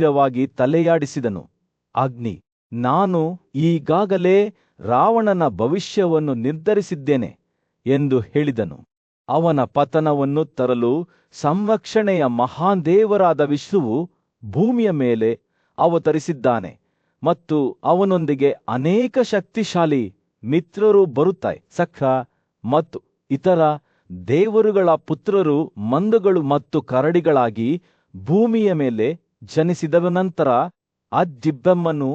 ಗಂಭೀರವಾಗಿ ತಲೆಯಾಡಿಸಿದನು. ಅಗ್ನಿ, ನಾನು ಈಗಾಗಲೇ ರಾವಣನ ಭವಿಷ್ಯವನ್ನು ನಿರ್ಧರಿಸಿದ್ದೇನೆ ಎಂದು ಹೇಳಿದನು. ಅವನ ಪತನವನ್ನು ತರಲು ಸಂರಕ್ಷಣೆಯ ಮಹಾದೇವರಾದ ವಿಷ್ಣುವು ಭೂಮಿಯ ಮೇಲೆ ಅವತರಿಸಿದ್ದಾನೆ ಮತ್ತು ಅವನೊಂದಿಗೆ ಅನೇಕ ಶಕ್ತಿಶಾಲಿ ಮಿತ್ರರು ಬರುತ್ತಾರೆ. ಸಕ್ರ ಮತ್ತು ಇತರ ದೇವರುಗಳ ಪುತ್ರರು ಮಂದಗಳು ಮತ್ತು ಕರಡಿಗಳಾಗಿ ಭೂಮಿಯ ಮೇಲೆ ಜನಿಸಿದ ನಂತರ ಅಜಿಬ್ಬಮ್ಮನು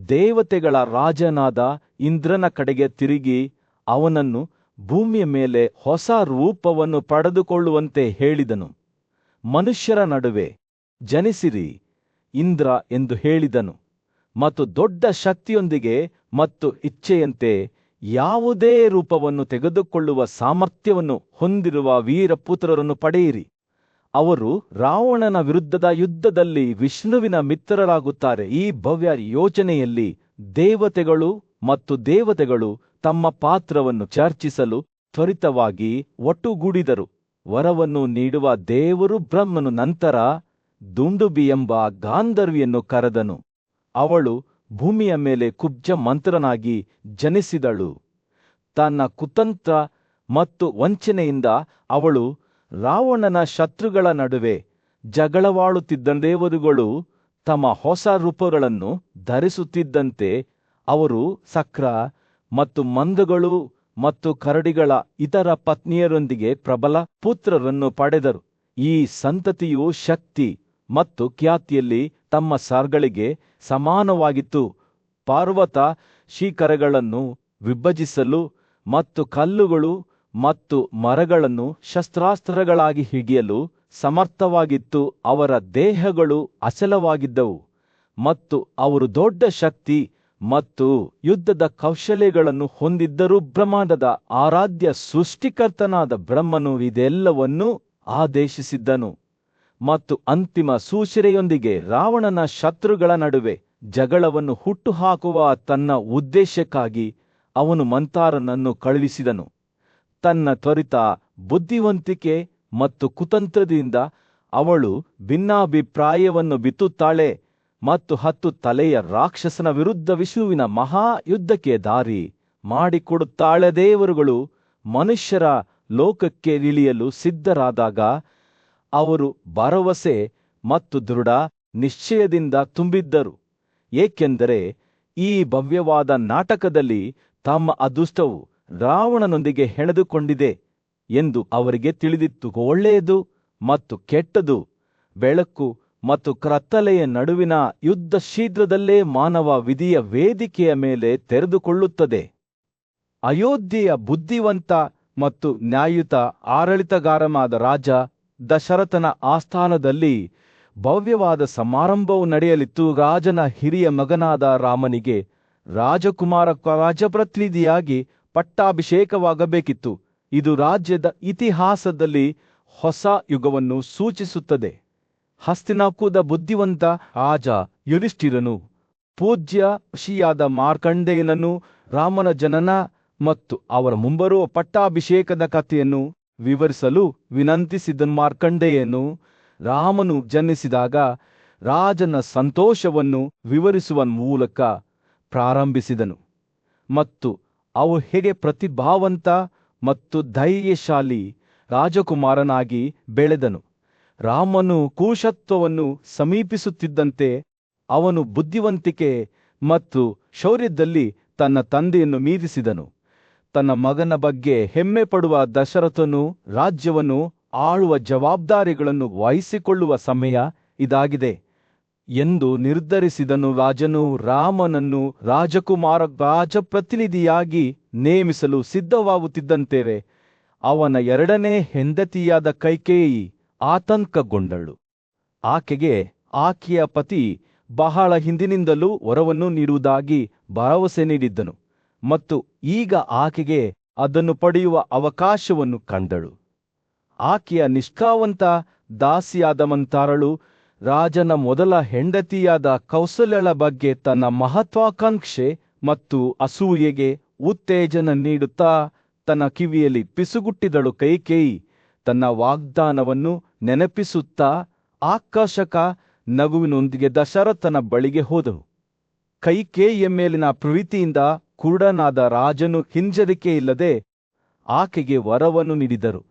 ದೇವತೆಗಳ ರಾಜನಾದ ಇಂದ್ರನ ಕಡೆಗೆ ತಿರುಗಿ ಅವನನ್ನು ಭೂಮಿಯ ಮೇಲೆ ಹೊಸ ರೂಪವನ್ನು ಪಡೆದುಕೊಳ್ಳುವಂತೆ ಹೇಳಿದನು. ಮನುಷ್ಯರ ನಡುವೆ ಜನಿಸಿರಿ ಇಂದ್ರ ಎಂದು ಹೇಳಿದನು ಮತ್ತು ದೊಡ್ಡ ಶಕ್ತಿಯೊಂದಿಗೆ ಮತ್ತು ಇಚ್ಛೆಯಂತೆ ಯಾವುದೇ ರೂಪವನ್ನು ತೆಗೆದುಕೊಳ್ಳುವ ಸಾಮರ್ಥ್ಯವನ್ನು ಹೊಂದಿರುವ ವೀರಪುತ್ರರನ್ನು ಪಡೆಯಿರಿ. ಅವರು ರಾವಣನ ವಿರುದ್ಧದ ಯುದ್ಧದಲ್ಲಿ ವಿಷ್ಣುವಿನ ಮಿತ್ರರಾಗುತ್ತಾರೆ. ಈ ಭವ್ಯ ಯೋಜನೆಯಲ್ಲಿ ದೇವತೆಗಳು ತಮ್ಮ ಪಾತ್ರವನ್ನು ಚರ್ಚಿಸಲು ತ್ವರಿತವಾಗಿ ಒಟ್ಟುಗೂಡಿದರು. ವರವನ್ನು ನೀಡುವ ದೇವರು ಬ್ರಹ್ಮನು ನಂತರ ದುಂಡುಬಿ ಎಂಬ ಗಾಂಧರ್ವಿಯನ್ನು ಕರೆದನು. ಅವಳು ಭೂಮಿಯ ಮೇಲೆ ಕುಬ್ಜ ಮಂತ್ರನಾಗಿ ಜನಿಸಿದಳು. ತನ್ನ ಕುತಂತ್ರ ಮತ್ತು ವಂಚನೆಯಿಂದ ಅವಳು ರಾವಣನ ಶತ್ರುಗಳ ನಡುವೆ ಜಗಳವಾಡುತ್ತಿದ್ದ ದೇವರುಗಳು ತಮ್ಮ ಹೊಸ ರೂಪಗಳನ್ನು ಧರಿಸುತ್ತಿದ್ದಂತೆ ಅವರು ಸಕ್ರ ಮತ್ತು ಮಂದಗಳು ಮತ್ತು ಕರಡಿಗಳ ಇತರ ಪತ್ನಿಯರೊಂದಿಗೆ ಪ್ರಬಲ ಪುತ್ರರನ್ನು ಪಡೆದರು. ಈ ಸಂತತಿಯು ಶಕ್ತಿ ಮತ್ತು ಖ್ಯಾತಿಯಲ್ಲಿ ತಮ್ಮ ಸರ್ಗಳಿಗೆ ಸಮಾನವಾಗಿತ್ತು. ಪರ್ವತ ಶಿಖರಗಳನ್ನು ವಿಭಜಿಸಲು ಮತ್ತು ಕಲ್ಲುಗಳು ಮತ್ತು ಮರಗಳನ್ನು ಶಸ್ತ್ರಾಸ್ತ್ರಗಳಾಗಿ ಹಿಡಿಯಲು ಸಮರ್ಥವಾಗಿತ್ತು. ಅವರ ದೇಹಗಳು ಅಚಲವಾಗಿದ್ದವು ಮತ್ತು ಅವರು ದೊಡ್ಡ ಶಕ್ತಿ ಮತ್ತು ಯುದ್ಧದ ಕೌಶಲ್ಯಗಳನ್ನು ಹೊಂದಿದ್ದರು. ಬ್ರಹ್ಮಾಂಡದ ಆರಾಧ್ಯ ಸೃಷ್ಟಿಕರ್ತನಾದ ಬ್ರಹ್ಮನು ಇದೆಲ್ಲವನ್ನೂ ಆದೇಶಿಸಿದ್ದನು ಮತ್ತು ಅಂತಿಮ ಸೂಚನೆಯೊಂದಿಗೆ ರಾವಣನ ಶತ್ರುಗಳ ನಡುವೆ ಜಗಳವನ್ನು ಹುಟ್ಟುಹಾಕುವ ತನ್ನ ಉದ್ದೇಶಕ್ಕಾಗಿ ಅವನು ಮಂತಾರನನ್ನು ಕಳುಹಿಸಿದನು. ತನ್ನ ತ್ವರಿತ ಬುದ್ಧಿವಂತಿಕೆ ಮತ್ತು ಕುತಂತ್ರದಿಂದ ಅವಳು ಭಿನ್ನಾಭಿಪ್ರಾಯವನ್ನು ಬಿತ್ತುತ್ತಾಳೆ ಮತ್ತು 10 ತಲೆಯ ರಾಕ್ಷಸನ ವಿರುದ್ಧ ವಿಷ್ಣುವಿನ ಮಹಾಯುದ್ಧಕ್ಕೆ ದಾರಿ ಮಾಡಿಕೊಡುತ್ತಾಳೆ. ದೇವರುಗಳು ಮನುಷ್ಯರ ಲೋಕಕ್ಕೆ ಇಳಿಯಲು ಸಿದ್ಧರಾದಾಗ ಅವರು ಭರವಸೆ ಮತ್ತು ದೃಢ ನಿಶ್ಚಯದಿಂದ ತುಂಬಿದ್ದರು, ಏಕೆಂದರೆ ಈ ಭವ್ಯವಾದ ನಾಟಕದಲ್ಲಿ ತಮ್ಮ ಅದೃಷ್ಟವು ರಾವಣನೊಂದಿಗೆ ಹೆಣೆದುಕೊಂಡಿದೆ ಎಂದು ಅವರಿಗೆ ತಿಳಿದಿತ್ತು. ಒಳ್ಳೆಯದು ಮತ್ತು ಕೆಟ್ಟದು, ಬೆಳಕು ಮತ್ತು ಕತ್ತಲೆಯ ನಡುವಿನ ಯುದ್ಧ ಶೀಘ್ರದಲ್ಲೇ ಮಾನವ ವಿಧಿಯ ವೇದಿಕೆಯ ಮೇಲೆ ತೆರೆದುಕೊಳ್ಳುತ್ತದೆ. ಅಯೋಧ್ಯೆಯ ಬುದ್ಧಿವಂತ ಮತ್ತು ನ್ಯಾಯಯುತ ಆಡಳಿತಗಾರನಾದ ರಾಜ ದಶರಥನ ಆಸ್ಥಾನದಲ್ಲಿ ಭವ್ಯವಾದ ಸಮಾರಂಭವು ನಡೆಯಲಿತ್ತು. ರಾಜನ ಹಿರಿಯ ಮಗನಾದ ರಾಮನಿಗೆ ರಾಜಪ್ರತಿನಿಧಿಯಾಗಿ ಪಟ್ಟಾಭಿಷೇಕವಾಗಬೇಕಿತ್ತು. ಇದು ರಾಜ್ಯದ ಇತಿಹಾಸದಲ್ಲಿ ಹೊಸ ಯುಗವನ್ನು ಸೂಚಿಸುತ್ತದೆ. ಹಸ್ತಿನಾಪುರದ ಬುದ್ಧಿವಂತ ರಾಜ ಯುಧಿಷ್ಠಿರನು ಪೂಜ್ಯ ಋಷಿಯಾದ ಮಾರ್ಕಂಡೇಯನನ್ನು ರಾಮನ ಜನನ ಮತ್ತು ಅವರ ಮುಂಬರುವ ಪಟ್ಟಾಭಿಷೇಕದ ಕಥೆಯನ್ನು ವಿವರಿಸಲು ವಿನಂತಿಸಿದನು. ಮಾರ್ಕಂಡೇಯನು ರಾಮನು ಜನಿಸಿದಾಗ ರಾಜನ ಸಂತೋಷವನ್ನು ವಿವರಿಸುವ ಮೂಲಕ ಪ್ರಾರಂಭಿಸಿದನು ಮತ್ತು ಅವು ಹೇಗೆ ಪ್ರತಿಭಾವಂತ ಮತ್ತು ಧೈರ್ಯಶಾಲಿ ರಾಜಕುಮಾರನಾಗಿ ಬೆಳೆದನು. ರಾಮನು ಪುರುಷತ್ವವನ್ನು ಸಮೀಪಿಸುತ್ತಿದ್ದಂತೆ ಅವನು ಬುದ್ಧಿವಂತಿಕೆ ಮತ್ತು ಶೌರ್ಯದಲ್ಲಿ ತನ್ನ ತಂದೆಯನ್ನು ಮೀರಿಸಿದನು. ತನ್ನ ಮಗನ ಬಗ್ಗೆ ಹೆಮ್ಮೆ ಪಡುವ ದಶರಥನು ರಾಜ್ಯವನ್ನು ಆಳುವ ಜವಾಬ್ದಾರಿಗಳನ್ನು ವಹಿಸಿಕೊಳ್ಳುವ ಸಮಯ ಇದಾಗಿದೆ ಎಂದು ನಿರ್ಧರಿಸಿದನು. ರಾಜನು ರಾಮನನ್ನು ರಾಜಪ್ರತಿನಿಧಿಯಾಗಿ ನೇಮಿಸಲು ಸಿದ್ಧವಾಗುತ್ತಿದ್ದಂತೆ ಅವನ ಎರಡನೇ ಹೆಂಡತಿಯಾದ ಕೈಕೇಯಿ ಆತಂಕಗೊಂಡಳು. ಆಕೆಯ ಪತಿ ಬಹಳ ಹಿಂದಿನಿಂದಲೂ ವರವನ್ನು ನೀಡುವುದಾಗಿ ಭರವಸೆ ನೀಡಿದ್ದನು ಮತ್ತು ಈಗ ಆಕೆಗೆ ಅದನ್ನು ಪಡೆಯುವ ಅವಕಾಶವನ್ನು ಕಂಡಳು. ಆಕೆಯ ನಿಷ್ಠಾವಂತ ದಾಸಿಯಾದ ಮಂತಾರಳು ರಾಜನ ಮೊದಲ ಹೆಂಡತಿಯಾದ ಕೌಸಲ್ಯಳ ಬಗ್ಗೆ ತನ್ನ ಮಹತ್ವಾಕಾಂಕ್ಷೆ ಮತ್ತು ಅಸೂಯೆಗೆ ಉತ್ತೇಜನ ನೀಡುತ್ತಾ ತನ್ನ ಕಿವಿಯಲ್ಲಿ ಪಿಸುಗುಟ್ಟಿದಳು. ಕೈಕೇಯಿ ತನ್ನ ವಾಗ್ದಾನವನ್ನು ನೆನಪಿಸುತ್ತಾ ಆಕರ್ಷಕ ನಗುವಿನೊಂದಿಗೆ ದಶರಥನ ಬಳಿಗೆ ಹೋದನು. ಕೈಕೇಯಿಯ ಮೇಲಿನ ಪ್ರೀತಿಯಿಂದ ಕುರುಡನಾದ ರಾಜನು ಹಿಂಜರಿಕೆಯಿಲ್ಲದೆ ಆಕೆಗೆ ವರವನ್ನು ನೀಡಿದರು.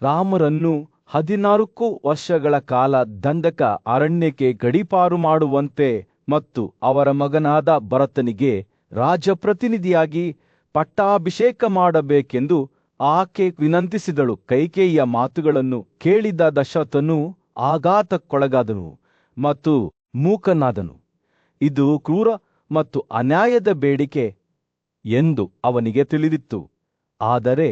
ರಾಮರನ್ನು 14 ವರ್ಷಗಳ ಕಾಲ ದಂಡಕ ಅರಣ್ಯಕ್ಕೆ ಗಡೀಪಾರು ಮಾಡುವಂತೆ ಮತ್ತು ಅವರ ಮಗನಾದ ಭರತನಿಗೆ ರಾಜಪ್ರತಿನಿಧಿಯಾಗಿ ಪಟ್ಟಾಭಿಷೇಕ ಮಾಡಬೇಕೆಂದು ಆಕೆ ವಿನಂತಿಸಿದಳು. ಕೈಕೇಯಿಯ ಮಾತುಗಳನ್ನು ಕೇಳಿದ ದಶರಥನು ಆಘಾತಕ್ಕೊಳಗಾದನು ಮತ್ತು ಮೂಕನಾದನು. ಇದು ಕ್ರೂರ ಮತ್ತು ಅನ್ಯಾಯದ ಬೇಡಿಕೆ ಎಂದು ಅವನಿಗೆ ತಿಳಿದಿತ್ತು. ಆದರೆ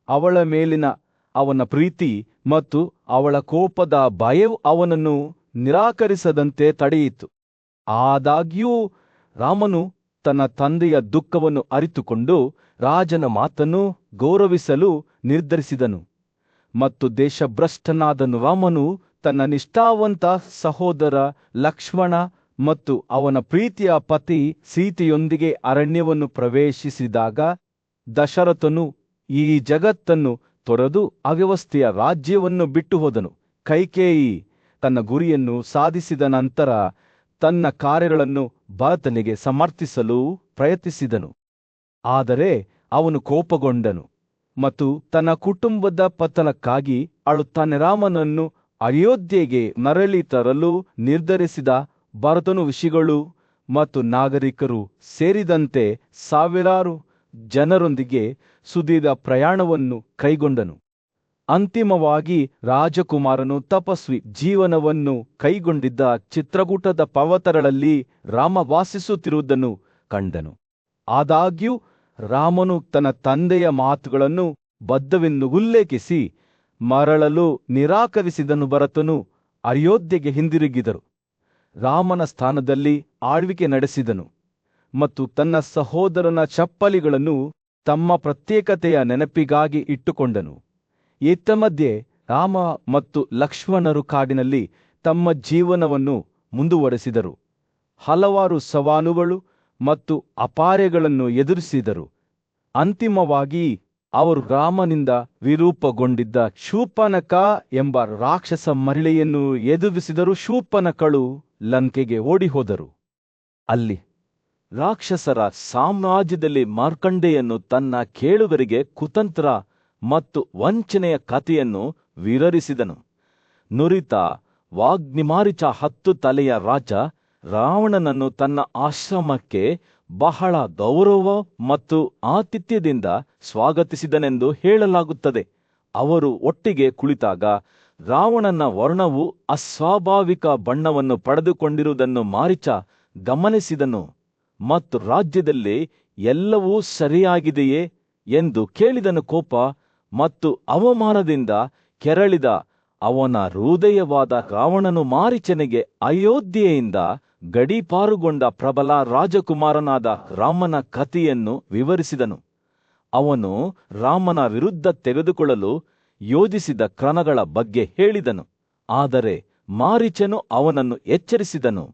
ಅವಳ ಮೇಲಿನ ಅವನ ಪ್ರೀತಿ ಮತ್ತು ಅವಳ ಕೋಪದ ಭಯವು ಅವನನ್ನು ನಿರಾಕರಿಸದಂತೆ ತಡೆಯಿತು. ಆದಾಗ್ಯೂ ರಾಮನು ತನ್ನ ತಂದೆಯ ದುಃಖವನ್ನು ಅರಿತುಕೊಂಡು ರಾಜನ ಮಾತನ್ನು ಗೌರವಿಸಲು ನಿರ್ಧರಿಸಿದನು ಮತ್ತು ದೇಶಭ್ರಷ್ಟನಾದನು. ರಾಮನು ತನ್ನ ನಿಷ್ಠಾವಂತ ಸಹೋದರ ಲಕ್ಷ್ಮಣ ಮತ್ತು ಅವನ ಪ್ರೀತಿಯ ಪತಿ ಸೀತೆಯೊಂದಿಗೆ ಅರಣ್ಯವನ್ನು ಪ್ರವೇಶಿಸಿದಾಗ ದಶರಥನು ಈ ಜಗತ್ತನ್ನು ತೊರೆದು ಅವ್ಯವಸ್ಥೆಯ ರಾಜ್ಯವನ್ನು ಬಿಟ್ಟು ಹೋದನು. ಕೈಕೇಯಿ ತನ್ನ ಗುರಿಯನ್ನು ಸಾಧಿಸಿದ ನಂತರ ತನ್ನ ಕಾರ್ಯಗಳನ್ನು ಭರತನಿಗೆ ಸಮರ್ಥಿಸಲು ಪ್ರಯತ್ನಿಸಿದನು. ಆದರೆ ಅವನು ಕೋಪಗೊಂಡನು ಮತ್ತು ತನ್ನ ಕುಟುಂಬದ ಪತನಕ್ಕಾಗಿ ಅಳುತ್ತಾನೆ. ರಾಮನನ್ನು ಅಯೋಧ್ಯೆಗೆ ಮರಳಿ ತರಲು ನಿರ್ಧರಿಸಿದ ಭರತನು ಋಷಿಗಳು ಮತ್ತು ನಾಗರಿಕರು ಸೇರಿದಂತೆ ಸಾವಿರಾರು ಜನರೊಂದಿಗೆ ಸುದೀರ್ಘ ಪ್ರಯಾಣವನ್ನು ಕೈಗೊಂಡನು. ಅಂತಿಮವಾಗಿ ರಾಜಕುಮಾರನು ತಪಸ್ವಿ ಜೀವನವನ್ನು ಕೈಗೊಂಡಿದ್ದ ಚಿತ್ರಕೂಟದ ಪರ್ವತಗಳಲ್ಲಿ ರಾಮ ವಾಸಿಸುತ್ತಿರುವುದನ್ನು ಕಂಡನು. ಆದಾಗ್ಯೂ ರಾಮನು ತನ್ನ ತಂದೆಯ ಮಾತುಗಳನ್ನು ಬದ್ಧವೆಂದು ಉಲ್ಲೇಖಿಸಿ ಮರಳಲು ನಿರಾಕರಿಸಿದನು. ಭರತನು ಅಯೋಧ್ಯೆಗೆ ಹಿಂದಿರುಗಿದರು. ರಾಮನ ಸ್ಥಾನದಲ್ಲಿ ಆಳ್ವಿಕೆ ನಡೆಸಿದನು ಮತ್ತು ತನ್ನ ಸಹೋದರನ ಚಪ್ಪಲಿಗಳನ್ನು ತಮ್ಮ ಪ್ರತ್ಯೇಕತೆಯ ನೆನಪಿಗಾಗಿ ಇಟ್ಟುಕೊಂಡನು. ಏತನ್ಮಧ್ಯೆ ರಾಮ ಮತ್ತು ಲಕ್ಷ್ಮಣರು ಕಾಡಿನಲ್ಲಿ ತಮ್ಮ ಜೀವನವನ್ನು ಮುಂದುವರೆಸಿದರು. ಹಲವಾರು ಸವಾಲುಗಳು ಮತ್ತು ಅಪಾಯಗಳನ್ನು ಎದುರಿಸಿದರು. ಅಂತಿಮವಾಗಿ ಅವರು ರಾಮನಿಂದ ವಿರೂಪಗೊಂಡಿದ್ದ ಶೂರ್ಪನಖ ಎಂಬ ರಾಕ್ಷಸ ಮಹಿಳೆಯನ್ನು ಎದುರಿಸಿದರು. ಶೂರ್ಪನಖಳು ಲಂಕೆಗೆ ಓಡಿಹೋದರು. ಅಲ್ಲಿ ರಾಕ್ಷಸರ ಸಾಮ್ರಾಜ್ಯದಲ್ಲಿ ಮಾರ್ಕಂಡೇಯನು ತನ್ನ ಕೇಳುಗರಿಗೆ ಕುತಂತ್ರ ಮತ್ತು ವಂಚನೆಯ ಕಥೆಯನ್ನು ವಿವರಿಸಿದನು. ನುರಿತ ವಾಗ್ಮಿಮಾರೀಚ 10 ತಲೆಯ ರಾಜ ರಾವಣನನ್ನು ತನ್ನ ಆಶ್ರಮಕ್ಕೆ ಬಹಳ ಗೌರವ ಮತ್ತು ಆತಿಥ್ಯದಿಂದ ಸ್ವಾಗತಿಸಿದನೆಂದು ಹೇಳಲಾಗುತ್ತದೆ. ಅವರು ಒಟ್ಟಿಗೆ ಕುಳಿತಾಗ ರಾವಣನ ವರ್ಣವು ಅಸ್ವಾಭಾವಿಕ ಬಣ್ಣವನ್ನು ಪಡೆದುಕೊಂಡಿರುವುದನ್ನು ಮಾರೀಚ ಗಮನಿಸಿದನು ಮತ್ತು ರಾಜ್ಯದಲ್ಲಿ ಎಲ್ಲವೂ ಸರಿಯಾಗಿದೆಯೇ ಎಂದು ಕೇಳಿದನು. ಕೋಪ ಮತ್ತು ಅವಮಾನದಿಂದ ಕೆರಳಿದ ಅವನ ಹೃದಯವಾದ ರಾವಣನು ಮಾರೀಚನಿಗೆ ಅಯೋಧ್ಯೆಯಿಂದ ಗಡೀಪಾರುಗೊಂಡ ಪ್ರಬಲ ರಾಜಕುಮಾರನಾದ ರಾಮನ ಕಥೆಯನ್ನು ವಿವರಿಸಿದನು. ಅವನು ರಾಮನ ವಿರುದ್ಧ ತೆಗೆದುಕೊಳ್ಳಲು ಯೋಜಿಸಿದ ಕ್ರಮಗಳ ಬಗ್ಗೆ ಹೇಳಿದನು. ಆದರೆ ಮಾರೀಚನು ಅವನನ್ನು ಎಚ್ಚರಿಸಿದನು,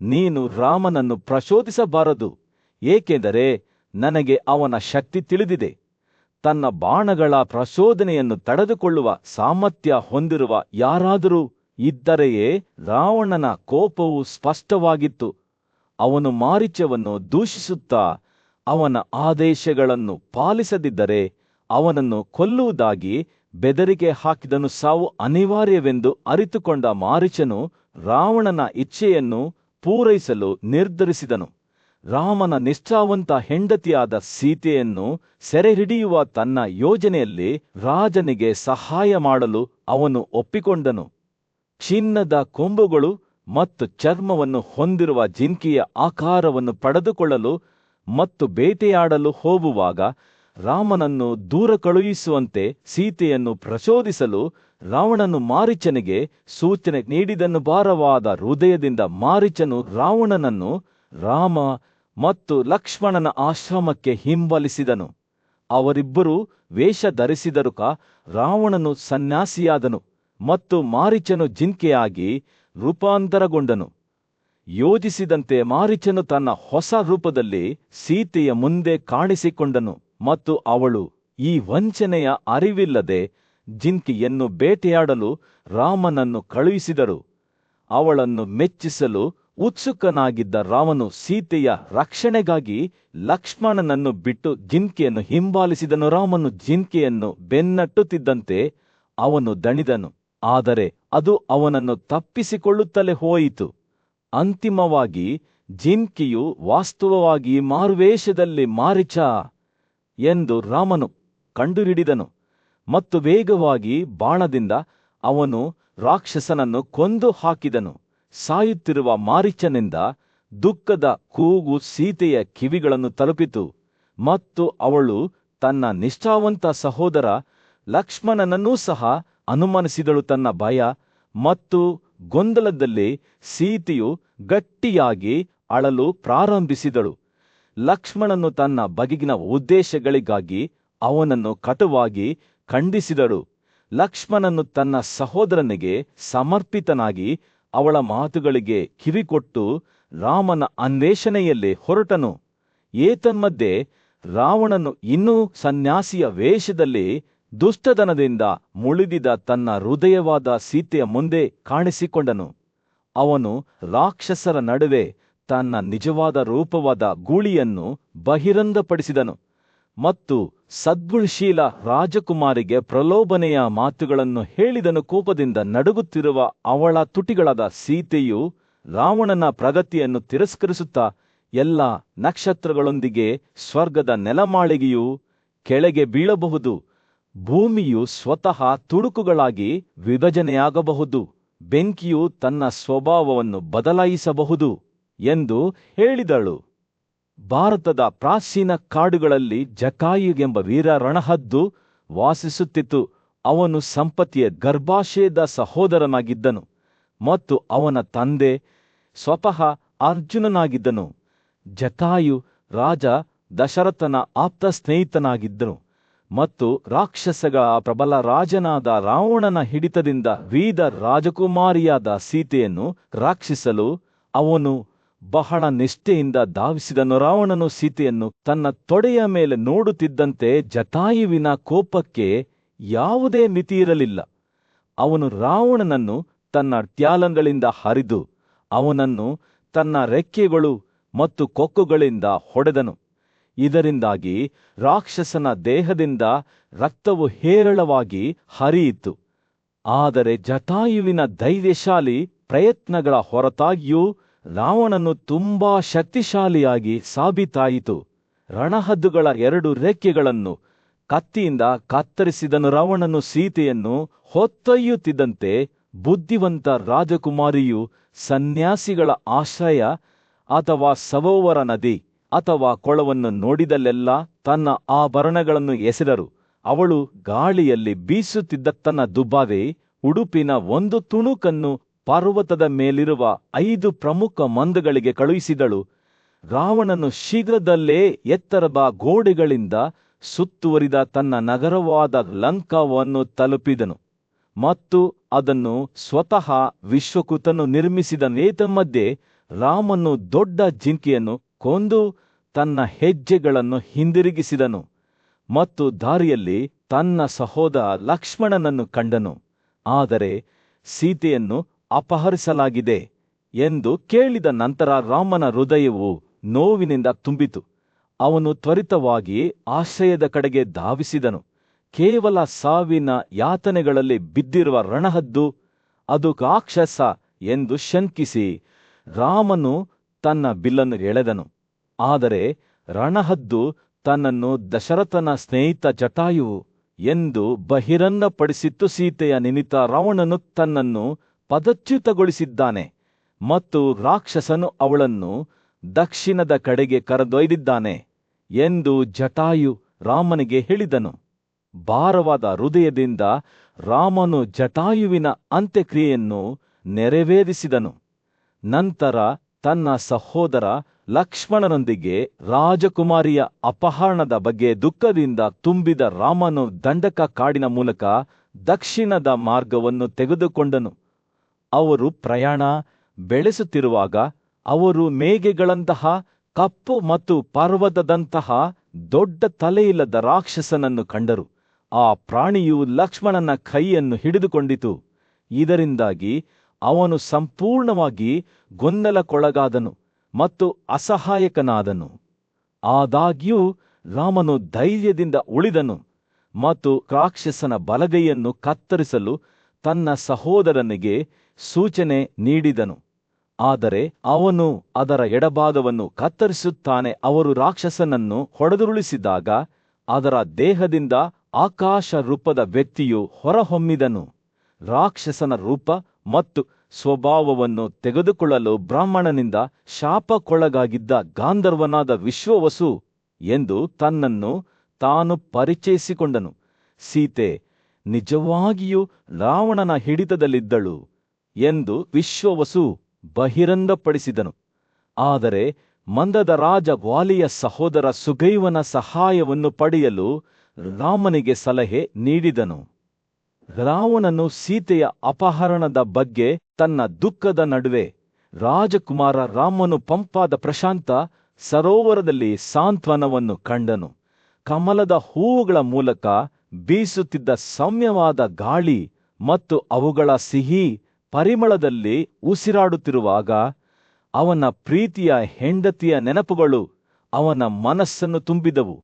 ನೀನು ರಾಮನನ್ನು ಪ್ರಚೋದಿಸಬಾರದು, ಏಕೆಂದರೆ ನನಗೆ ಅವನ ಶಕ್ತಿ ತಿಳಿದಿದೆ. ತನ್ನ ಬಾಣಗಳ ಪ್ರಚೋದನೆಯನ್ನು ತಡೆದುಕೊಳ್ಳುವ ಸಾಮರ್ಥ್ಯ ಹೊಂದಿರುವ ಯಾರಾದರೂ ಇದ್ದರೆಯೇ. ರಾವಣನ ಕೋಪವು ಸ್ಪಷ್ಟವಾಗಿತ್ತು. ಅವನು ಮಾರೀಚವನ್ನು ದೂಷಿಸುತ್ತಾ ಅವನ ಆದೇಶಗಳನ್ನು ಪಾಲಿಸದಿದ್ದರೆ ಅವನನ್ನು ಕೊಲ್ಲುವುದಾಗಿ ಬೆದರಿಕೆ ಹಾಕಿದನು. ಸಾವು ಅನಿವಾರ್ಯವೆಂದು ಅರಿತುಕೊಂಡ ಮಾರೀಚನು ರಾವಣನ ಇಚ್ಛೆಯನ್ನು ಪೂರೈಸಲು ನಿರ್ಧರಿಸಿದನು. ರಾಮನ ನಿಷ್ಠಾವಂತ ಹೆಂಡತಿಯಾದ ಸೀತೆಯನ್ನು ಸೆರೆಹಿಡಿಯುವ ತನ್ನ ಯೋಜನೆಯಲ್ಲಿ ರಾಜನಿಗೆ ಸಹಾಯ ಮಾಡಲು ಅವನು ಒಪ್ಪಿಕೊಂಡನು. ಚಿನ್ನದ ಕೊಂಬುಗಳು ಮತ್ತು ಚರ್ಮವನ್ನು ಹೊಂದಿರುವ ಜಿಂಕೆಯ ಆಕಾರವನ್ನು ಪಡೆದುಕೊಳ್ಳಲು ಮತ್ತು ಬೇಟೆಯಾಡಲು ಹೋಗುವಾಗ ರಾಮನನ್ನು ದೂರ ಕಳುಹಿಸುವಂತೆ ಸೀತೆಯನ್ನು ಪ್ರಚೋದಿಸಲು ರಾವಣನು ಮಾರೀಚನಿಗೆ ಸೂಚನೆ ನೀಡಿದನು. ಭಾರವಾದ ಹೃದಯದಿಂದ ಮಾರೀಚನು ರಾವಣನನ್ನು ರಾಮ ಮತ್ತು ಲಕ್ಷ್ಮಣನ ಆಶ್ರಮಕ್ಕೆ ಹಿಂಬಾಲಿಸಿದನು. ಅವರಿಬ್ಬರೂ ವೇಷ ಧರಿಸಿದರು. ರಾವಣನು ಸನ್ಯಾಸಿಯಾದನು ಮತ್ತು ಮಾರೀಚನು ಜಿಂಕೆಯಾಗಿ ರೂಪಾಂತರಗೊಂಡನು. ಯೋಜಿಸಿದಂತೆ ಮಾರೀಚನು ತನ್ನ ಹೊಸ ರೂಪದಲ್ಲಿ ಸೀತೆಯ ಮುಂದೆ ಕಾಣಿಸಿಕೊಂಡನು ಮತ್ತು ಅವಳು ಈ ವಂಚನೆಯ ಅರಿವಿಲ್ಲದೆ ಜಿಂಕೆಯನ್ನು ಬೇಟೆಯಾಡಲು ರಾಮನನ್ನು ಕಳುಹಿಸಿದರು. ಅವಳನ್ನು ಮೆಚ್ಚಿಸಲು ಉತ್ಸುಕನಾಗಿದ್ದ ರಾಮನು ಸೀತೆಯ ರಕ್ಷಣೆಗಾಗಿ ಲಕ್ಷ್ಮಣನನ್ನು ಬಿಟ್ಟು ಜಿಂಕೆಯನ್ನು ಹಿಂಬಾಲಿಸಿದನು. ರಾಮನು ಜಿಂಕೆಯನ್ನು ಬೆನ್ನಟ್ಟುತ್ತಿದ್ದಂತೆ ಅವನು ದಣಿದನು, ಆದರೆ ಅದು ಅವನನ್ನು ತಪ್ಪಿಸಿಕೊಳ್ಳುತ್ತಲೇ ಹೋಯಿತು. ಅಂತಿಮವಾಗಿ ಜಿಂಕೆಯು ವಾಸ್ತವವಾಗಿ ಮಾರುವೇಷದಲ್ಲಿ ಮಾರೀಚ ಎಂದು ರಾಮನು ಕಂಡುಹಿಡಿದನು ಮತ್ತು ವೇಗವಾಗಿ ಬಾಣದಿಂದ ಅವನು ರಾಕ್ಷಸನನ್ನು ಕೊಂದು ಹಾಕಿದನು. ಸಾಯುತ್ತಿರುವ ಮಾರೀಚನಿಂದ ದುಃಖದ ಕೂಗು ಸೀತೆಯ ಕಿವಿಗಳನ್ನು ತಲುಪಿತು ಮತ್ತು ಅವಳು ತನ್ನ ನಿಷ್ಠಾವಂತ ಸಹೋದರ ಲಕ್ಷ್ಮಣನನ್ನೂ ಸಹ ಅನುಮಾನಿಸಿದಳು. ತನ್ನ ಭಯ ಮತ್ತು ಗೊಂದಲದಲ್ಲಿ ಸೀತೆಯು ಗಟ್ಟಿಯಾಗಿ ಅಳಲು ಪ್ರಾರಂಭಿಸಿದಳು. ಲಕ್ಷ್ಮಣನು ತನ್ನ ಬಗೆಗಿನ ಉದ್ದೇಶಗಳಿಗಾಗಿ ಅವನನ್ನು ಕಟುವಾಗಿ ಖಂಡಿಸಿದಳು. ಲಕ್ಷ್ಮಣನು ತನ್ನ ಸಹೋದರನಿಗೆ ಸಮರ್ಪಿತನಾಗಿ ಅವಳ ಮಾತುಗಳಿಗೆ ಕಿವಿಕೊಟ್ಟು ರಾಮನ ಅನ್ವೇಷಣೆಯಲ್ಲಿ ಹೊರಟನು. ಏತನ್ಮಧ್ಯೆ ರಾವಣನು ಇನ್ನೂ ಸನ್ಯಾಸಿಯ ವೇಷದಲ್ಲಿ ದುಷ್ಟತನದಿಂದ ಮುಳಿದಿದ ತನ್ನ ಹೃದಯವಾದ ಸೀತೆಯ ಮುಂದೆ ಕಾಣಿಸಿಕೊಂಡನು. ಅವನು ರಾಕ್ಷಸರ ನಡುವೆ ತನ್ನ ನಿಜವಾದ ರೂಪವಾದ ಗೂಳಿಯನ್ನು ಬಹಿರಂಗಪಡಿಸಿದನು ಮತ್ತು ಸದ್ಗುಣಶೀಲ ರಾಜಕುಮಾರಿಗೆ ಪ್ರಲೋಭನೆಯ ಮಾತುಗಳನ್ನು ಹೇಳಿದನು. ಕೋಪದಿಂದ ನಡುಗುತ್ತಿರುವ ಅವಳ ತುಟಿಗಳಾದ ಸೀತೆಯು ರಾವಣನ ಪ್ರಗತಿಯನ್ನು ತಿರಸ್ಕರಿಸುತ್ತಾ, ಎಲ್ಲ ನಕ್ಷತ್ರಗಳೊಂದಿಗೆ ಸ್ವರ್ಗದ ನೆಲಮಾಳಿಗೆಯು ಕೆಳಗೆ ಬೀಳಬಹುದು, ಭೂಮಿಯು ಸ್ವತಃ ತುಣುಕುಗಳಾಗಿ ವಿಭಜನೆಯಾಗಬಹುದು, ಬೆಂಕಿಯು ತನ್ನ ಸ್ವಭಾವವನ್ನು ಬದಲಾಯಿಸಬಹುದು ಎಂದು ಹೇಳಿದಳು. ಭಾರತದ ಪ್ರಾಚೀನ ಕಾಡುಗಳಲ್ಲಿ ಜಟಾಯು ಎಂಬ ವೀರ ರಣಹದ್ದು ವಾಸಿಸುತ್ತಿತ್ತು. ಅವನು ಸಂಪತ್ತಿಯ ಗರ್ಭಾಶಯದ ಸಹೋದರನಾಗಿದ್ದನು ಮತ್ತು ಅವನ ತಂದೆ ಸ್ವತಃ ಅರ್ಜುನನಾಗಿದ್ದನು. ಜಟಾಯು ರಾಜ ದಶರಥನ ಆಪ್ತ ಸ್ನೇಹಿತನಾಗಿದ್ದನು ಮತ್ತು ರಾಕ್ಷಸಗಳ ಪ್ರಬಲ ರಾಜನಾದ ರಾವಣನ ಹಿಡಿತದಿಂದ ವೀರ ರಾಜಕುಮಾರಿಯಾದ ಸೀತೆಯನ್ನು ರಕ್ಷಿಸಲು ಅವನು ಬಹಳ ನಿಷ್ಠೆಯಿಂದ ಧಾವಿಸಿದನು. ರಾವಣನು ಸೀತೆಯನ್ನು ತನ್ನ ತೊಡೆಯ ಮೇಲೆ ನೋಡುತ್ತಿದ್ದಂತೆ ಜಟಾಯುವಿನ ಕೋಪಕ್ಕೆ ಯಾವುದೇ ಮಿತಿಯಿರಲಿಲ್ಲ. ಅವನು ರಾವಣನನ್ನು ತನ್ನ ಟ್ಯಾಲನ್ಗಳಿಂದ ಹರಿದು ಅವನನ್ನು ತನ್ನ ರೆಕ್ಕೆಗಳು ಮತ್ತು ಕೊಕ್ಕುಗಳಿಂದ ಹೊಡೆದನು. ಇದರಿಂದಾಗಿ ರಾಕ್ಷಸನ ದೇಹದಿಂದ ರಕ್ತವು ಹೇರಳವಾಗಿ ಹರಿಯಿತು. ಆದರೆ ಜಟಾಯುವಿನ ಧೈರ್ಯಶಾಲಿ ಪ್ರಯತ್ನಗಳ ಹೊರತಾಗಿಯೂ ರಾವಣನು ತುಂಬಾ ಶಕ್ತಿಶಾಲಿಯಾಗಿ ಸಾಬೀತಾಯಿತು. ರಣಹದ್ದುಗಳ 2 ರೆಕ್ಕೆಗಳನ್ನು ಕತ್ತಿಯಿಂದ ಕತ್ತರಿಸಿದನು. ರಾವಣನು ಸೀತೆಯನ್ನು ಹೊತ್ತೊಯ್ಯುತ್ತಿದ್ದಂತೆ ಬುದ್ಧಿವಂತ ರಾಜಕುಮಾರಿಯು ಸನ್ಯಾಸಿಗಳ ಆಶ್ರಯ ಅಥವಾ ಸರೋವರ ನದಿ ಅಥವಾ ಕೊಳವನ್ನು ನೋಡಿದಲ್ಲೆಲ್ಲ ತನ್ನ ಆಭರಣಗಳನ್ನು ಎಸೆದರು. ಅವಳು ಗಾಳಿಯಲ್ಲಿ ಬೀಸುತ್ತಿದ್ದ ತನ್ನ ದುಬಾರೆ ಉಡುಪಿನ ಒಂದು ತುಣುಕನ್ನು ಪರ್ವತದ ಮೇಲಿರುವ 5 ಪ್ರಮುಖ ಮಂದಗಳಿಗೆ ಕಳುಹಿಸಿದಳು. ರಾವಣನು ಶೀಘ್ರದಲ್ಲೇ ಎತ್ತರದ ಗೋಡೆಗಳಿಂದ ಸುತ್ತುವರಿದ ತನ್ನ ನಗರವಾದ ಲಂಕಾವನ್ನು ತಲುಪಿದನು ಮತ್ತು ಅದನ್ನು ಸ್ವತಃ ವಿಶ್ವಕೃತನು ನಿರ್ಮಿಸಿದನು. ಏತನ್ಮಧ್ಯೆ ರಾಮನು ದೊಡ್ಡ ಜಿಂಕೆಯನ್ನು ಕೊಂದು ತನ್ನ ಹೆಜ್ಜೆಗಳನ್ನು ಹಿಂದಿರುಗಿಸಿದನು ಮತ್ತು ದಾರಿಯಲ್ಲಿ ತನ್ನ ಸಹೋದರ ಲಕ್ಷ್ಮಣನನ್ನು ಕಂಡನು. ಆದರೆ ಸೀತೆಯನ್ನು ಅಪಹರಿಸಲಾಗಿದೆ ಎಂದು ಕೇಳಿದ ನಂತರ ರಾಮನ ಹೃದಯವು ನೋವಿನಿಂದ ತುಂಬಿತು. ಅವನು ತ್ವರಿತವಾಗಿ ಆಶ್ರಯದ ಕಡೆಗೆ ಧಾವಿಸಿದನು. ಕೇವಲ ಸಾವಿನ ಯಾತನೆಗಳಲ್ಲಿ ಬಿದ್ದಿರುವ ರಣಹದ್ದು ಅದು ರಾಕ್ಷಸ ಎಂದು ಶಂಕಿಸಿ ರಾಮನು ತನ್ನ ಬಿಲ್ಲನ್ನು ಎಳೆದನು. ಆದರೆ ರಣಹದ್ದು ತನ್ನನ್ನು ದಶರಥನ ಸ್ನೇಹಿತ ಜಟಾಯು ಎಂದು ಬಹಿರಂಗಪಡಿಸಿತ್ತು. ಸೀತೆಯ ನಿಮಿತ್ತ ರಾವಣನು ತನ್ನನ್ನು ಪದಚ್ಯುತಗೊಳಿಸಿದ್ದಾನೆ ಮತ್ತು ರಾಕ್ಷಸನು ಅವಳನ್ನು ದಕ್ಷಿಣದ ಕಡೆಗೆ ಕರೆದೊಯ್ದಿದ್ದಾನೆ ಎಂದು ಜಟಾಯು ರಾಮನಿಗೆ ಹೇಳಿದನು. ಭಾರವಾದ ಹೃದಯದಿಂದ ರಾಮನು ಜಟಾಯುವಿನ ಅಂತ್ಯಕ್ರಿಯೆಯನ್ನು ನೆರವೇರಿಸಿದನು. ನಂತರ ತನ್ನ ಸಹೋದರ ಲಕ್ಷ್ಮಣನೊಂದಿಗೆ ರಾಜಕುಮಾರಿಯ ಅಪಹರಣದ ಬಗ್ಗೆ ದುಃಖದಿಂದ ತುಂಬಿದ ರಾಮನು ದಂಡಕ ಕಾಡಿನ ಮೂಲಕ ದಕ್ಷಿಣದ ಮಾರ್ಗವನ್ನು ತೆಗೆದುಕೊಂಡನು. ಅವರು ಪ್ರಯಾಣ ಬೆಳೆಸುತ್ತಿರುವಾಗ ಅವರು ಮೇಘಗಳಂತಹ ಕಪ್ಪು ಮತ್ತು ಪರ್ವತದಂತಹ ದೊಡ್ಡ ತಲೆಯಿಲ್ಲದ ರಾಕ್ಷಸನನ್ನು ಕಂಡರು. ಆ ಪ್ರಾಣಿಯು ಲಕ್ಷ್ಮಣನ ಕೈಯನ್ನು ಹಿಡಿದುಕೊಂಡಿತು. ಇದರಿಂದಾಗಿ ಅವನು ಸಂಪೂರ್ಣವಾಗಿ ಗೊಂದಲಕ್ಕೊಳಗಾದನು ಮತ್ತು ಅಸಹಾಯಕನಾದನು. ಆದಾಗ್ಯೂ ರಾಮನು ಧೈರ್ಯದಿಂದ ಉಳಿದನು ಮತ್ತು ರಾಕ್ಷಸನ ಬಲಗೈಯನ್ನು ಕತ್ತರಿಸಲು ತನ್ನ ಸಹೋದರನಿಗೆ ಸೂಚನೆ ನೀಡಿದನು. ಆದರೆ ಅವನು ಅದರ ಎಡಭಾಗವನ್ನು ಕತ್ತರಿಸುತ್ತಾನೆ. ಅವರು ರಾಕ್ಷಸನನ್ನು ಹೊಡೆದುರುಳಿಸಿದಾಗ ಅದರ ದೇಹದಿಂದ ಆಕಾಶ ರೂಪದ ವ್ಯಕ್ತಿಯು ಹೊರಹೊಮ್ಮಿದನು. ರಾಕ್ಷಸನ ರೂಪ ಮತ್ತು ಸ್ವಭಾವವನ್ನು ತೆಗೆದುಕೊಳ್ಳಲು ಬ್ರಾಹ್ಮಣನಿಂದ ಶಾಪಕ್ಕೊಳಗಾಗಿದ್ದ ಗಾಂಧರ್ವನಾದ ವಿಶ್ವವಸು ಎಂದು ತನ್ನನ್ನು ತಾನು ಪರಿಚಯಿಸಿಕೊಂಡನು. ಸೀತೆ ನಿಜವಾಗಿಯೂ ರಾವಣನ ಹಿಡಿತದಲ್ಲಿದ್ದಳು ಎಂದು ವಿಶ್ವವಸು ಬಹಿರಂಗಪಡಿಸಿದನು. ಆದರೆ ಮಂದದ ರಾಜ ವಾಲಿಯ ಸಹೋದರ ಸುಗ್ರೀವನ ಸಹಾಯವನ್ನು ಪಡೆಯಲು ರಾಮನಿಗೆ ಸಲಹೆ ನೀಡಿದನು. ರಾವಣನು ಸೀತೆಯ ಅಪಹರಣದ ಬಗ್ಗೆ ತನ್ನ ದುಃಖದ ನಡುವೆ ರಾಜಕುಮಾರ ರಾಮನು ಪಂಪಾದ ಪ್ರಶಾಂತ ಸರೋವರದಲ್ಲಿ ಸಾಂತ್ವನವನ್ನು ಕಂಡನು. ಕಮಲದ ಹೂವುಗಳ ಮೂಲಕ ಬೀಸುತ್ತಿದ್ದ ಸೌಮ್ಯವಾದ ಗಾಳಿ ಮತ್ತು ಅವುಗಳ ಸಿಹಿ ಪರಿಮಳದಲ್ಲಿ ಉಸಿರಾಡುತ್ತಿರುವಾಗ ಅವನ ಪ್ರೀತಿಯ ಹೆಂಡತಿಯ ನೆನಪುಗಳು ಅವನ ಮನಸ್ಸನ್ನು ತುಂಬಿದವು.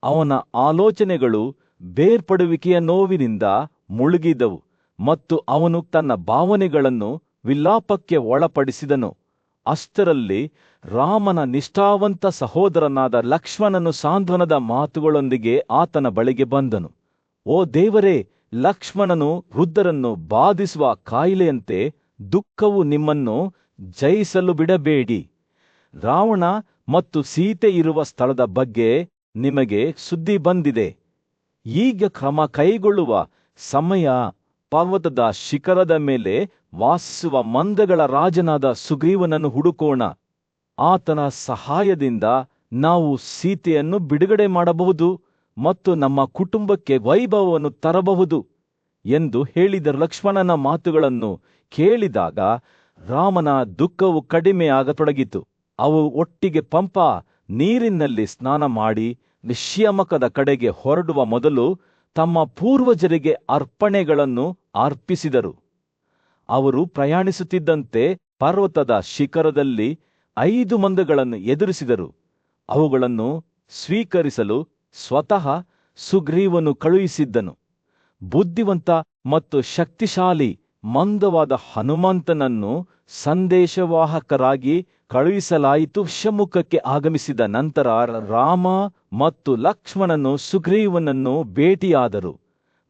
ಅವನ ಆಲೋಚನೆಗಳು ಬೇರ್ಪಡುವಿಕೆಯ ನೋವಿನಿಂದ ಮುಳುಗಿದವು ಮತ್ತು ಅವನು ತನ್ನ ಭಾವನೆಗಳನ್ನು ವಿಲಾಪಕ್ಕೆ ಒಳಪಡಿಸಿದನು. ಅಷ್ಟರಲ್ಲಿ ರಾಮನ ನಿಷ್ಠಾವಂತ ಸಹೋದರನಾದ ಲಕ್ಷ್ಮಣನು ಸಾಂತ್ವನದ ಮಾತುಗಳೊಂದಿಗೆ ಆತನ ಬಳಿಗೆ ಬಂದನು. ಓ ದೇವರೇ, ಲಕ್ಷ್ಮಣನು ವೃದ್ಧರನ್ನು ಬಾಧಿಸುವ ಕಾಯಿಲೆಯಂತೆ ದುಃಖವು ನಿಮ್ಮನ್ನು ಜಯಿಸಲು ಬಿಡಬೇಡಿ. ರಾವಣ ಮತ್ತು ಸೀತೆ ಇರುವ ಸ್ಥಳದ ಬಗ್ಗೆ ನಿಮಗೆ ಸುದ್ದಿ ಬಂದಿದೆ. ಈಗ ಕ್ರಮ ಕೈಗೊಳ್ಳುವ ಸಮಯ. ಪರ್ವತದ ಶಿಖರದ ಮೇಲೆ ವಾಸಿಸುವ ಮಂದಗಳ ರಾಜನಾದ ಸುಗ್ರೀವನನ್ನು ಹುಡುಕೋಣ. ಆತನ ಸಹಾಯದಿಂದ ನಾವು ಸೀತೆಯನ್ನು ಬಿಡುಗಡೆ ಮಾಡಬಹುದು ಮತ್ತು ನಮ್ಮ ಕುಟುಂಬಕ್ಕೆ ವೈಭವವನ್ನು ತರಬಹುದು ಎಂದು ಹೇಳಿದ ಲಕ್ಷ್ಮಣನ ಮಾತುಗಳನ್ನು ಕೇಳಿದಾಗ ರಾಮನ ದುಃಖವು ಕಡಿಮೆಯಾಗತೊಡಗಿತು. ಅವು ಒಟ್ಟಿಗೆ ಪಂಪಾ ನೀರಿನಲ್ಲಿ ಸ್ನಾನ ಮಾಡಿ ನಿಶ್ಯಮಕದ ಕಡೆಗೆ ಹೊರಡುವ ಮೊದಲು ತಮ್ಮ ಪೂರ್ವಜರಿಗೆ ಅರ್ಪಣೆಗಳನ್ನು ಅರ್ಪಿಸಿದರು. ಅವರು ಪ್ರಯಾಣಿಸುತ್ತಿದ್ದಂತೆ ಪರ್ವತದ ಶಿಖರದಲ್ಲಿ 5 ಮಂದಗಳನ್ನು ಎದುರಿಸಿದರು. ಅವುಗಳನ್ನು ಸ್ವೀಕರಿಸಲು ಸ್ವತಃ ಸುಗ್ರೀವನು ಕಳುಹಿಸಿದ್ದನು. ಬುದ್ಧಿವಂತ ಮತ್ತು ಶಕ್ತಿಶಾಲಿ ಮಂದವಾದ ಹನುಮಂತನನ್ನು ಸಂದೇಶವಾಹಕರಾಗಿ ಕಳುಹಿಸಲಾಯಿತು. ಶಿವಮುಖಕ್ಕೆ ಆಗಮಿಸಿದ ನಂತರ ರಾಮ ಮತ್ತು ಲಕ್ಷ್ಮಣನು ಸುಗ್ರೀವನನ್ನು ಭೇಟಿಯಾದರು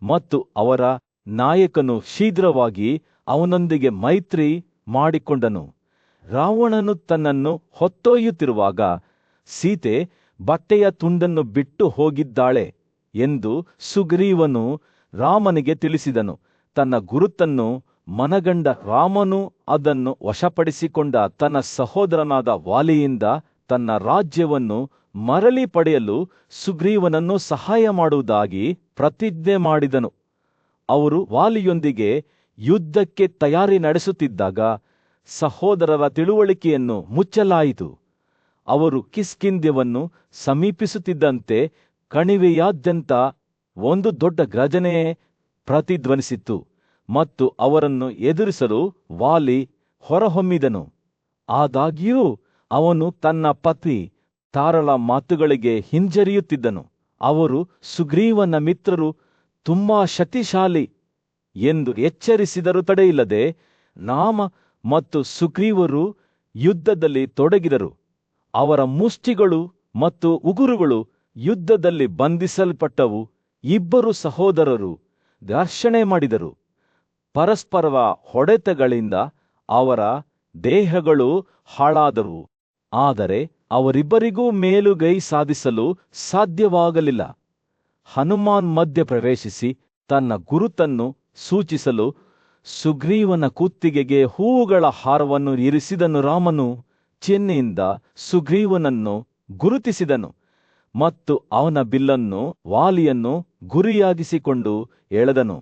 ಮತ್ತು ಅವರ ನಾಯಕನು ಶೀಘ್ರವಾಗಿ ಅವನೊಂದಿಗೆ ಮೈತ್ರಿ ಮಾಡಿಕೊಂಡನು. ರಾವಣನು ತನ್ನನ್ನು ಹೊತ್ತೊಯ್ಯುತ್ತಿರುವಾಗ ಸೀತೆ ಬಟ್ಟೆಯ ತುಂಡನ್ನು ಬಿಟ್ಟು ಹೋಗಿದ್ದಾಳೆ ಎಂದು ಸುಗ್ರೀವನು ರಾಮನಿಗೆ ತಿಳಿಸಿದನು. ತನ್ನ ಗುರುತನ್ನು ಮನಗಂಡ ರಾಮನು ಅದನ್ನು ವಶಪಡಿಸಿಕೊಂಡ ತನ್ನ ಸಹೋದರನಾದ ವಾಲಿಯಿಂದ ತನ್ನ ರಾಜ್ಯವನ್ನು ಮರಳಿ ಪಡೆಯಲು ಸುಗ್ರೀವನನ್ನು ಸಹಾಯ ಮಾಡುವುದಾಗಿ ಪ್ರತಿಜ್ಞೆ ಮಾಡಿದನು. ಅವರು ವಾಲಿಯೊಂದಿಗೆ ಯುದ್ಧಕ್ಕೆ ತಯಾರಿ ನಡೆಸುತ್ತಿದ್ದಾಗ ಸಹೋದರರ ತಿಳುವಳಿಕೆಯನ್ನು ಮುಚ್ಚಲಾಯಿತು. ಅವರು ಕಿಷ್ಕಿಂಧ್ಯವನ್ನು ಸಮೀಪಿಸುತ್ತಿದ್ದಂತೆ ಕಣಿವೆಯಾದ್ಯಂತ ಒಂದು ದೊಡ್ಡ ಗರ್ಜನೆ ಪ್ರತಿಧ್ವನಿಸಿತು ಮತ್ತು ಅವರನ್ನು ಎದುರಿಸಲು ವಾಲಿ ಹೊರಹೊಮ್ಮಿದನು. ಆದಾಗ್ಯೂ ಅವನು ತನ್ನ ಪತ್ನಿ ತಾರಳ ಮಾತುಗಳಿಗೆ ಹಿಂಜರಿಯುತ್ತಿದ್ದನು. ಅವರು ಸುಗ್ರೀವನ ಮಿತ್ರರು ತುಂಬಾ ಶಕ್ತಿಶಾಲಿ ಎಂದು ಎಚ್ಚರಿಸಿದರೂ ತಡೆಯಿಲ್ಲದೆ ರಾಮ ಮತ್ತು ಸುಗ್ರೀವರು ಯುದ್ಧದಲ್ಲಿ ತೊಡಗಿದರು. ಅವರ ಮುಷ್ಟಿಗಳು ಮತ್ತು ಉಗುರುಗಳು ಯುದ್ಧದಲ್ಲಿ ಬಂಧಿಸಲ್ಪಟ್ಟವು. ಇಬ್ಬರು ಸಹೋದರರು ಘರ್ಷಣೆ ಮಾಡಿದರು. ಪರಸ್ಪರವ ಹೊಡೆತಗಳಿಂದ ಅವರ ದೇಹಗಳು ಹಾಳಾದವು. ಆದರೆ ಅವರಿಬ್ಬರಿಗೂ ಮೇಲುಗೈ ಸಾಧಿಸಲು ಸಾಧ್ಯವಾಗಲಿಲ್ಲ. ಹನುಮಾನ್ ಮಧ್ಯ ಪ್ರವೇಶಿಸಿ ತನ್ನ ಗುರುತನ್ನು ಸೂಚಿಸಲು ಸುಗ್ರೀವನ ಕುತ್ತಿಗೆಗೆ ಹೂವುಗಳ ಹಾರವನ್ನು ಇರಿಸಿದನು. ರಾಮನು ಚಿಹ್ನೆಯಿಂದ ಸುಗ್ರೀವನನ್ನು ಗುರುತಿಸಿದನು ಮತ್ತು ಅವನ ಬಿಲ್ಲನ್ನು ವಾಲಿಯನ್ನು ಗುರಿಯಾಗಿಸಿಕೊಂಡು ಎಳೆದನು.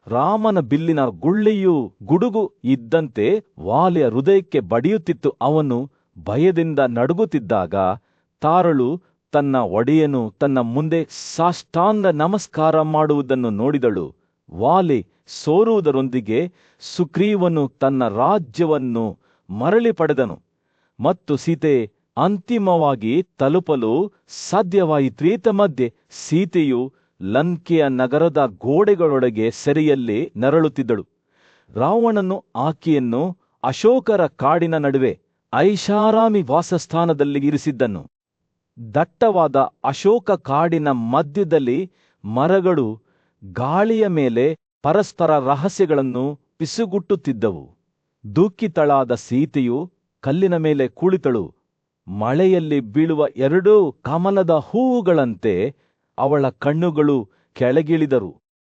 ರಾಮನ ಬಿಲ್ಲಿನ ಗುಳ್ಳೆಯು ಗುಡುಗು ಇದ್ದಂತೆ ವಾಲಿಯ ಹೃದಯಕ್ಕೆ ಬಡಿಯುತ್ತಿತ್ತು. ಅವನು ಭಯದಿಂದ ನಡುಗುತ್ತಿದ್ದಾಗ ತಾರಳು ತನ್ನ ಒಡೆಯನು ತನ್ನ ಮುಂದೆ ಸಾಷ್ಟಾಂಗ ನಮಸ್ಕಾರ ಮಾಡುವುದನ್ನು ನೋಡಿದಳು. ವಾಲಿ ಸೋರುವುದರೊಂದಿಗೆ ಸುಗ್ರೀವನು ತನ್ನ ರಾಜ್ಯವನ್ನು ಮರಳಿ ಪಡೆದನು ಮತ್ತು ಸೀತೆ ಅಂತಿಮವಾಗಿ ತಲುಪಲು ಸಾಧ್ಯವಾಯಿತು. ಮಧ್ಯೆ ಸೀತೆಯು ಲಂಕೆಯ ನಗರದ ಗೋಡೆಗಳೊಳಗೆ ಸೆರೆಯಲ್ಲಿ ನರಳುತ್ತಿದ್ದಳು. ರಾವಣನು ಆಕೆಯನ್ನು ಅಶೋಕರ ಕಾಡಿನ ನಡುವೆ ಐಷಾರಾಮಿ ವಾಸಸ್ಥಾನದಲ್ಲಿ ಇರಿಸಿದ್ದನು. ದಟ್ಟವಾದ ಅಶೋಕ ಕಾಡಿನ ಮಧ್ಯದಲ್ಲಿ ಮರಗಳು ಗಾಳಿಯ ಮೇಲೆ ಪರಸ್ಪರ ರಹಸ್ಯಗಳನ್ನು ಪಿಸುಗುಟ್ಟುತ್ತಿದ್ದವು. ದುಃಖಿತಳಾದ ಸೀತೆಯು ಕಲ್ಲಿನ ಮೇಲೆ ಕುಳಿತಳು. ಮಳೆಯಲ್ಲಿ ಬೀಳುವ 2 ಕಮಲದ ಹೂವುಗಳಂತೆ ಅವಳ ಕಣ್ಣುಗಳು ಕೆಳಗಿಳಿದರು.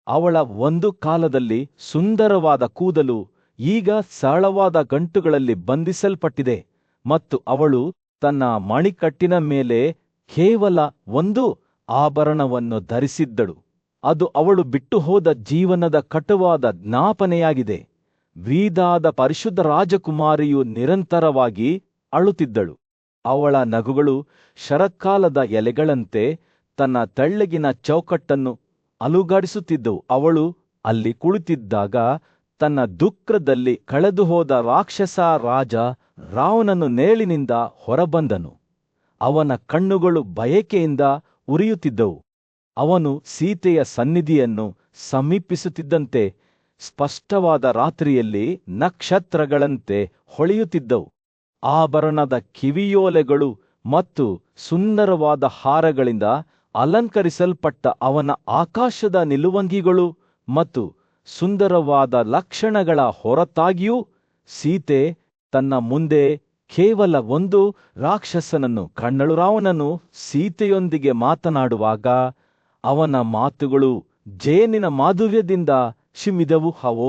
ಅವಳ ಒಂದು ಕಾಲದಲ್ಲಿ ಸುಂದರವಾದ ಕೂದಲು ಈಗ ಸರಳವಾದ ಗಂಟುಗಳಲ್ಲಿ ಬಂಧಿಸಲ್ಪಟ್ಟಿದೆ ಮತ್ತು ಅವಳು ತನ್ನ ಮಣಿಕಟ್ಟಿನ ಮೇಲೆ ಕೇವಲ ಒಂದು ಆಭರಣವನ್ನು ಧರಿಸಿದ್ದಳು. ಅದು ಅವಳು ಬಿಟ್ಟು ಹೋದ ಜೀವನದ ಕಟುವಾದ ಜ್ಞಾಪನೆಯಾಗಿದೆ. ವೀದಾದ ಪರಿಶುದ್ಧ ರಾಜಕುಮಾರಿಯು ನಿರಂತರವಾಗಿ ಅಳುತ್ತಿದ್ದಳು. ಅವಳ ನಗುಗಳು ಶರತ್ಕಾಲದ ಎಲೆಗಳಂತೆ ತನ್ನ ತೆಳ್ಳಗಿನ ಚೌಕಟ್ಟನ್ನು ಅಲುಗಾಡಿಸುತ್ತಿದ್ದವು. ಅವಳು ಅಲ್ಲಿ ಕುಳಿತಿದ್ದಾಗ ತನ್ನ ದುಃಖದಲ್ಲಿ ಕಳೆದುಹೋದ ರಾಕ್ಷಸ ರಾಜ ರಾವಣನು ನೇಳಿನಿಂದ ಹೊರಬಂದನು. ಅವನ ಕಣ್ಣುಗಳು ಬಯಕೆಯಿಂದ ಉರಿಯುತ್ತಿದ್ದವು. ಅವನು ಸೀತೆಯ ಸನ್ನಿಧಿಯನ್ನು ಸಮೀಪಿಸುತ್ತಿದ್ದಂತೆ ಸ್ಪಷ್ಟವಾದ ರಾತ್ರಿಯಲ್ಲಿ ನಕ್ಷತ್ರಗಳಂತೆ ಹೊಳೆಯುತ್ತಿದ್ದವು. ಆಭರಣದ ಕಿವಿಯೋಲೆಗಳು ಮತ್ತು ಸುಂದರವಾದ ಹಾರಗಳಿಂದ ಅಲಂಕರಿಸಲ್ಪಟ್ಟ ಅವನ ಆಕಾಶದ ನಿಲುವಂಗಿಗಳು ಮತ್ತು ಸುಂದರವಾದ ಲಕ್ಷಣಗಳ ಹೊರತಾಗಿಯೂ ಸೀತೆ ತನ್ನ ಮುಂದೆ ಕೇವಲ ಒಂದು ರಾಕ್ಷಸನನ್ನು ಕಂಡಳು. ರಾವಣನು ಸೀತೆಯೊಂದಿಗೆ ಮಾತನಾಡುವಾಗ ಅವನ ಮಾತುಗಳು ಜೇನಿನ ಮಾಧುರ್ಯದಿಂದ ಚಿಮ್ಮಿದವು. ಅವು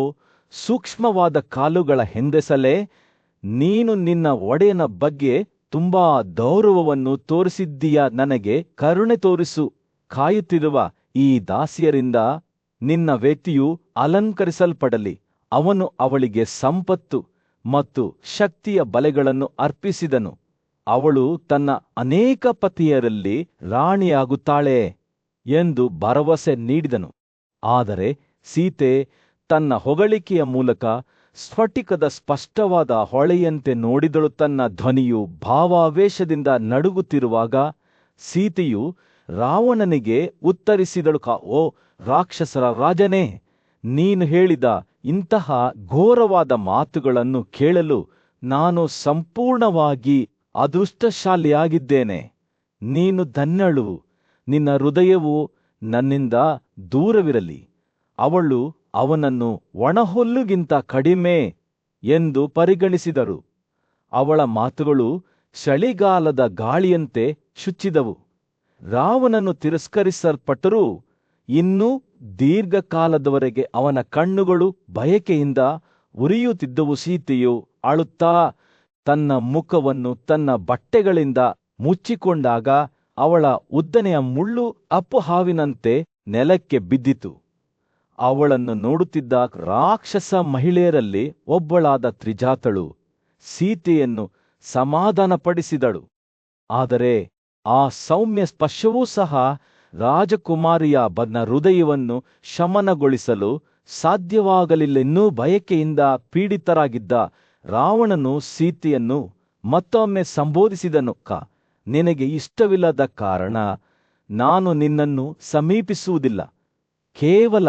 ಸೂಕ್ಷ್ಮವಾದ ಕಾಲುಗಳ ಹೆಂದೆಸಲೇ, ನೀನು ನಿನ್ನ ಒಡೆಯನ ಬಗ್ಗೆ ತುಂಬಾ ಗೌರವವನ್ನು ತೋರಿಸಿದ್ದೀಯ, ನನಗೆ ಕರುಣೆ ತೋರಿಸು. ಕಾಯುತ್ತಿರುವ ಈ ದಾಸಿಯರಿಂದ ನಿನ್ನ ವ್ಯಕ್ತಿಯು ಅಲಂಕರಿಸಲ್ಪಡಲಿ. ಅವನು ಅವಳಿಗೆ ಸಂಪತ್ತು ಮತ್ತು ಶಕ್ತಿಯ ಬಲೆಗಳನ್ನು ಅರ್ಪಿಸಿದನು. ಅವಳು ತನ್ನ ಅನೇಕ ಪತಿಯರಲ್ಲಿ ರಾಣಿಯಾಗುತ್ತಾಳೆ ಎಂದು ಭರವಸೆ ನೀಡಿದನು. ಆದರೆ ಸೀತೆ ತನ್ನ ಹೊಗಳಿಕೆಯ ಮೂಲಕ ಸ್ಫಟಿಕದ ಸ್ಪಷ್ಟವಾದ ಹೊಳೆಯಂತೆ ನೋಡಿದಳು. ತನ್ನ ಧ್ವನಿಯು ಭಾವಾವೇಶದಿಂದ ನಡುಗುತ್ತಿರುವಾಗ ಸೀತೆಯು ರಾವಣನಿಗೆ ಉತ್ತರಿಸಿದಳು, ಓ ರಾಕ್ಷಸರ ರಾಜನೇ, ನೀನು ಹೇಳಿದ ಇಂತಹ ಘೋರವಾದ ಮಾತುಗಳನ್ನು ಕೇಳಲು ನಾನು ಸಂಪೂರ್ಣವಾಗಿ ಅದೃಷ್ಟಶಾಲಿಯಾಗಿದ್ದೇನೆ. ನೀನು ಧನ್ಯಳು. ನಿನ್ನ ಹೃದಯವು ನನ್ನಿಂದ ದೂರವಿರಲಿ. ಅವಳು ಅವನನ್ನು ಒಣಹುಲ್ಲುಗಿಂತ ಕಡಿಮೆ ಎಂದು ಪರಿಗಣಿಸಿದರು. ಅವಳ ಮಾತುಗಳು ಚಳಿಗಾಲದ ಗಾಳಿಯಂತೆ ಚುಚ್ಚಿದವು. ರಾವಣನು ತಿರಸ್ಕರಿಸಲ್ಪಟ್ಟರೂ ಇನ್ನೂ ದೀರ್ಘಕಾಲದವರೆಗೆ ಅವನ ಕಣ್ಣುಗಳು ಬಯಕೆಯಿಂದ ಉರಿಯುತ್ತಿದ್ದವು. ಸೀತೆಯು ಅಳುತ್ತಾ ತನ್ನ ಮುಖವನ್ನು ತನ್ನ ಬಟ್ಟೆಗಳಿಂದ ಮುಚ್ಚಿಕೊಂಡಾಗ ಅವಳ ಉದ್ದನೆಯ ಮುಳ್ಳು ಅಪ್ಪು ಹಾವಿನಂತೆ ನೆಲಕ್ಕೆ ಬಿದ್ದಿತು. ಅವಳನ್ನು ನೋಡುತ್ತಿದ್ದ ರಾಕ್ಷಸ ಮಹಿಳೆಯರಲ್ಲಿ ಒಬ್ಬಳಾದ ತ್ರಿಜಾತಳು ಸೀತೆಯನ್ನು ಸಮಾಧಾನಪಡಿಸಿದಳು. ಆದರೆ ಆ ಸೌಮ್ಯ ಸ್ಪರ್ಶವೂ ಸಹ ರಾಜಕುಮಾರಿಯ ಬನ್ನ ಹೃದಯವನ್ನು ಶಮನಗೊಳಿಸಲು ಸಾಧ್ಯವಾಗಲಿಲ್ಲ. ಇನ್ನೂ ಬಯಕೆಯಿಂದ ಪೀಡಿತರಾಗಿದ್ದ ರಾವಣನು ಸೀತೆಯನ್ನು ಮತ್ತೊಮ್ಮೆ ಸಂಬೋಧಿಸಿದನು. ನಿನಗೆ ಇಷ್ಟವಿಲ್ಲದ ಕಾರಣ ನಾನು ನಿನ್ನನ್ನು ಸಮೀಪಿಸುವುದಿಲ್ಲ. ಕೇವಲ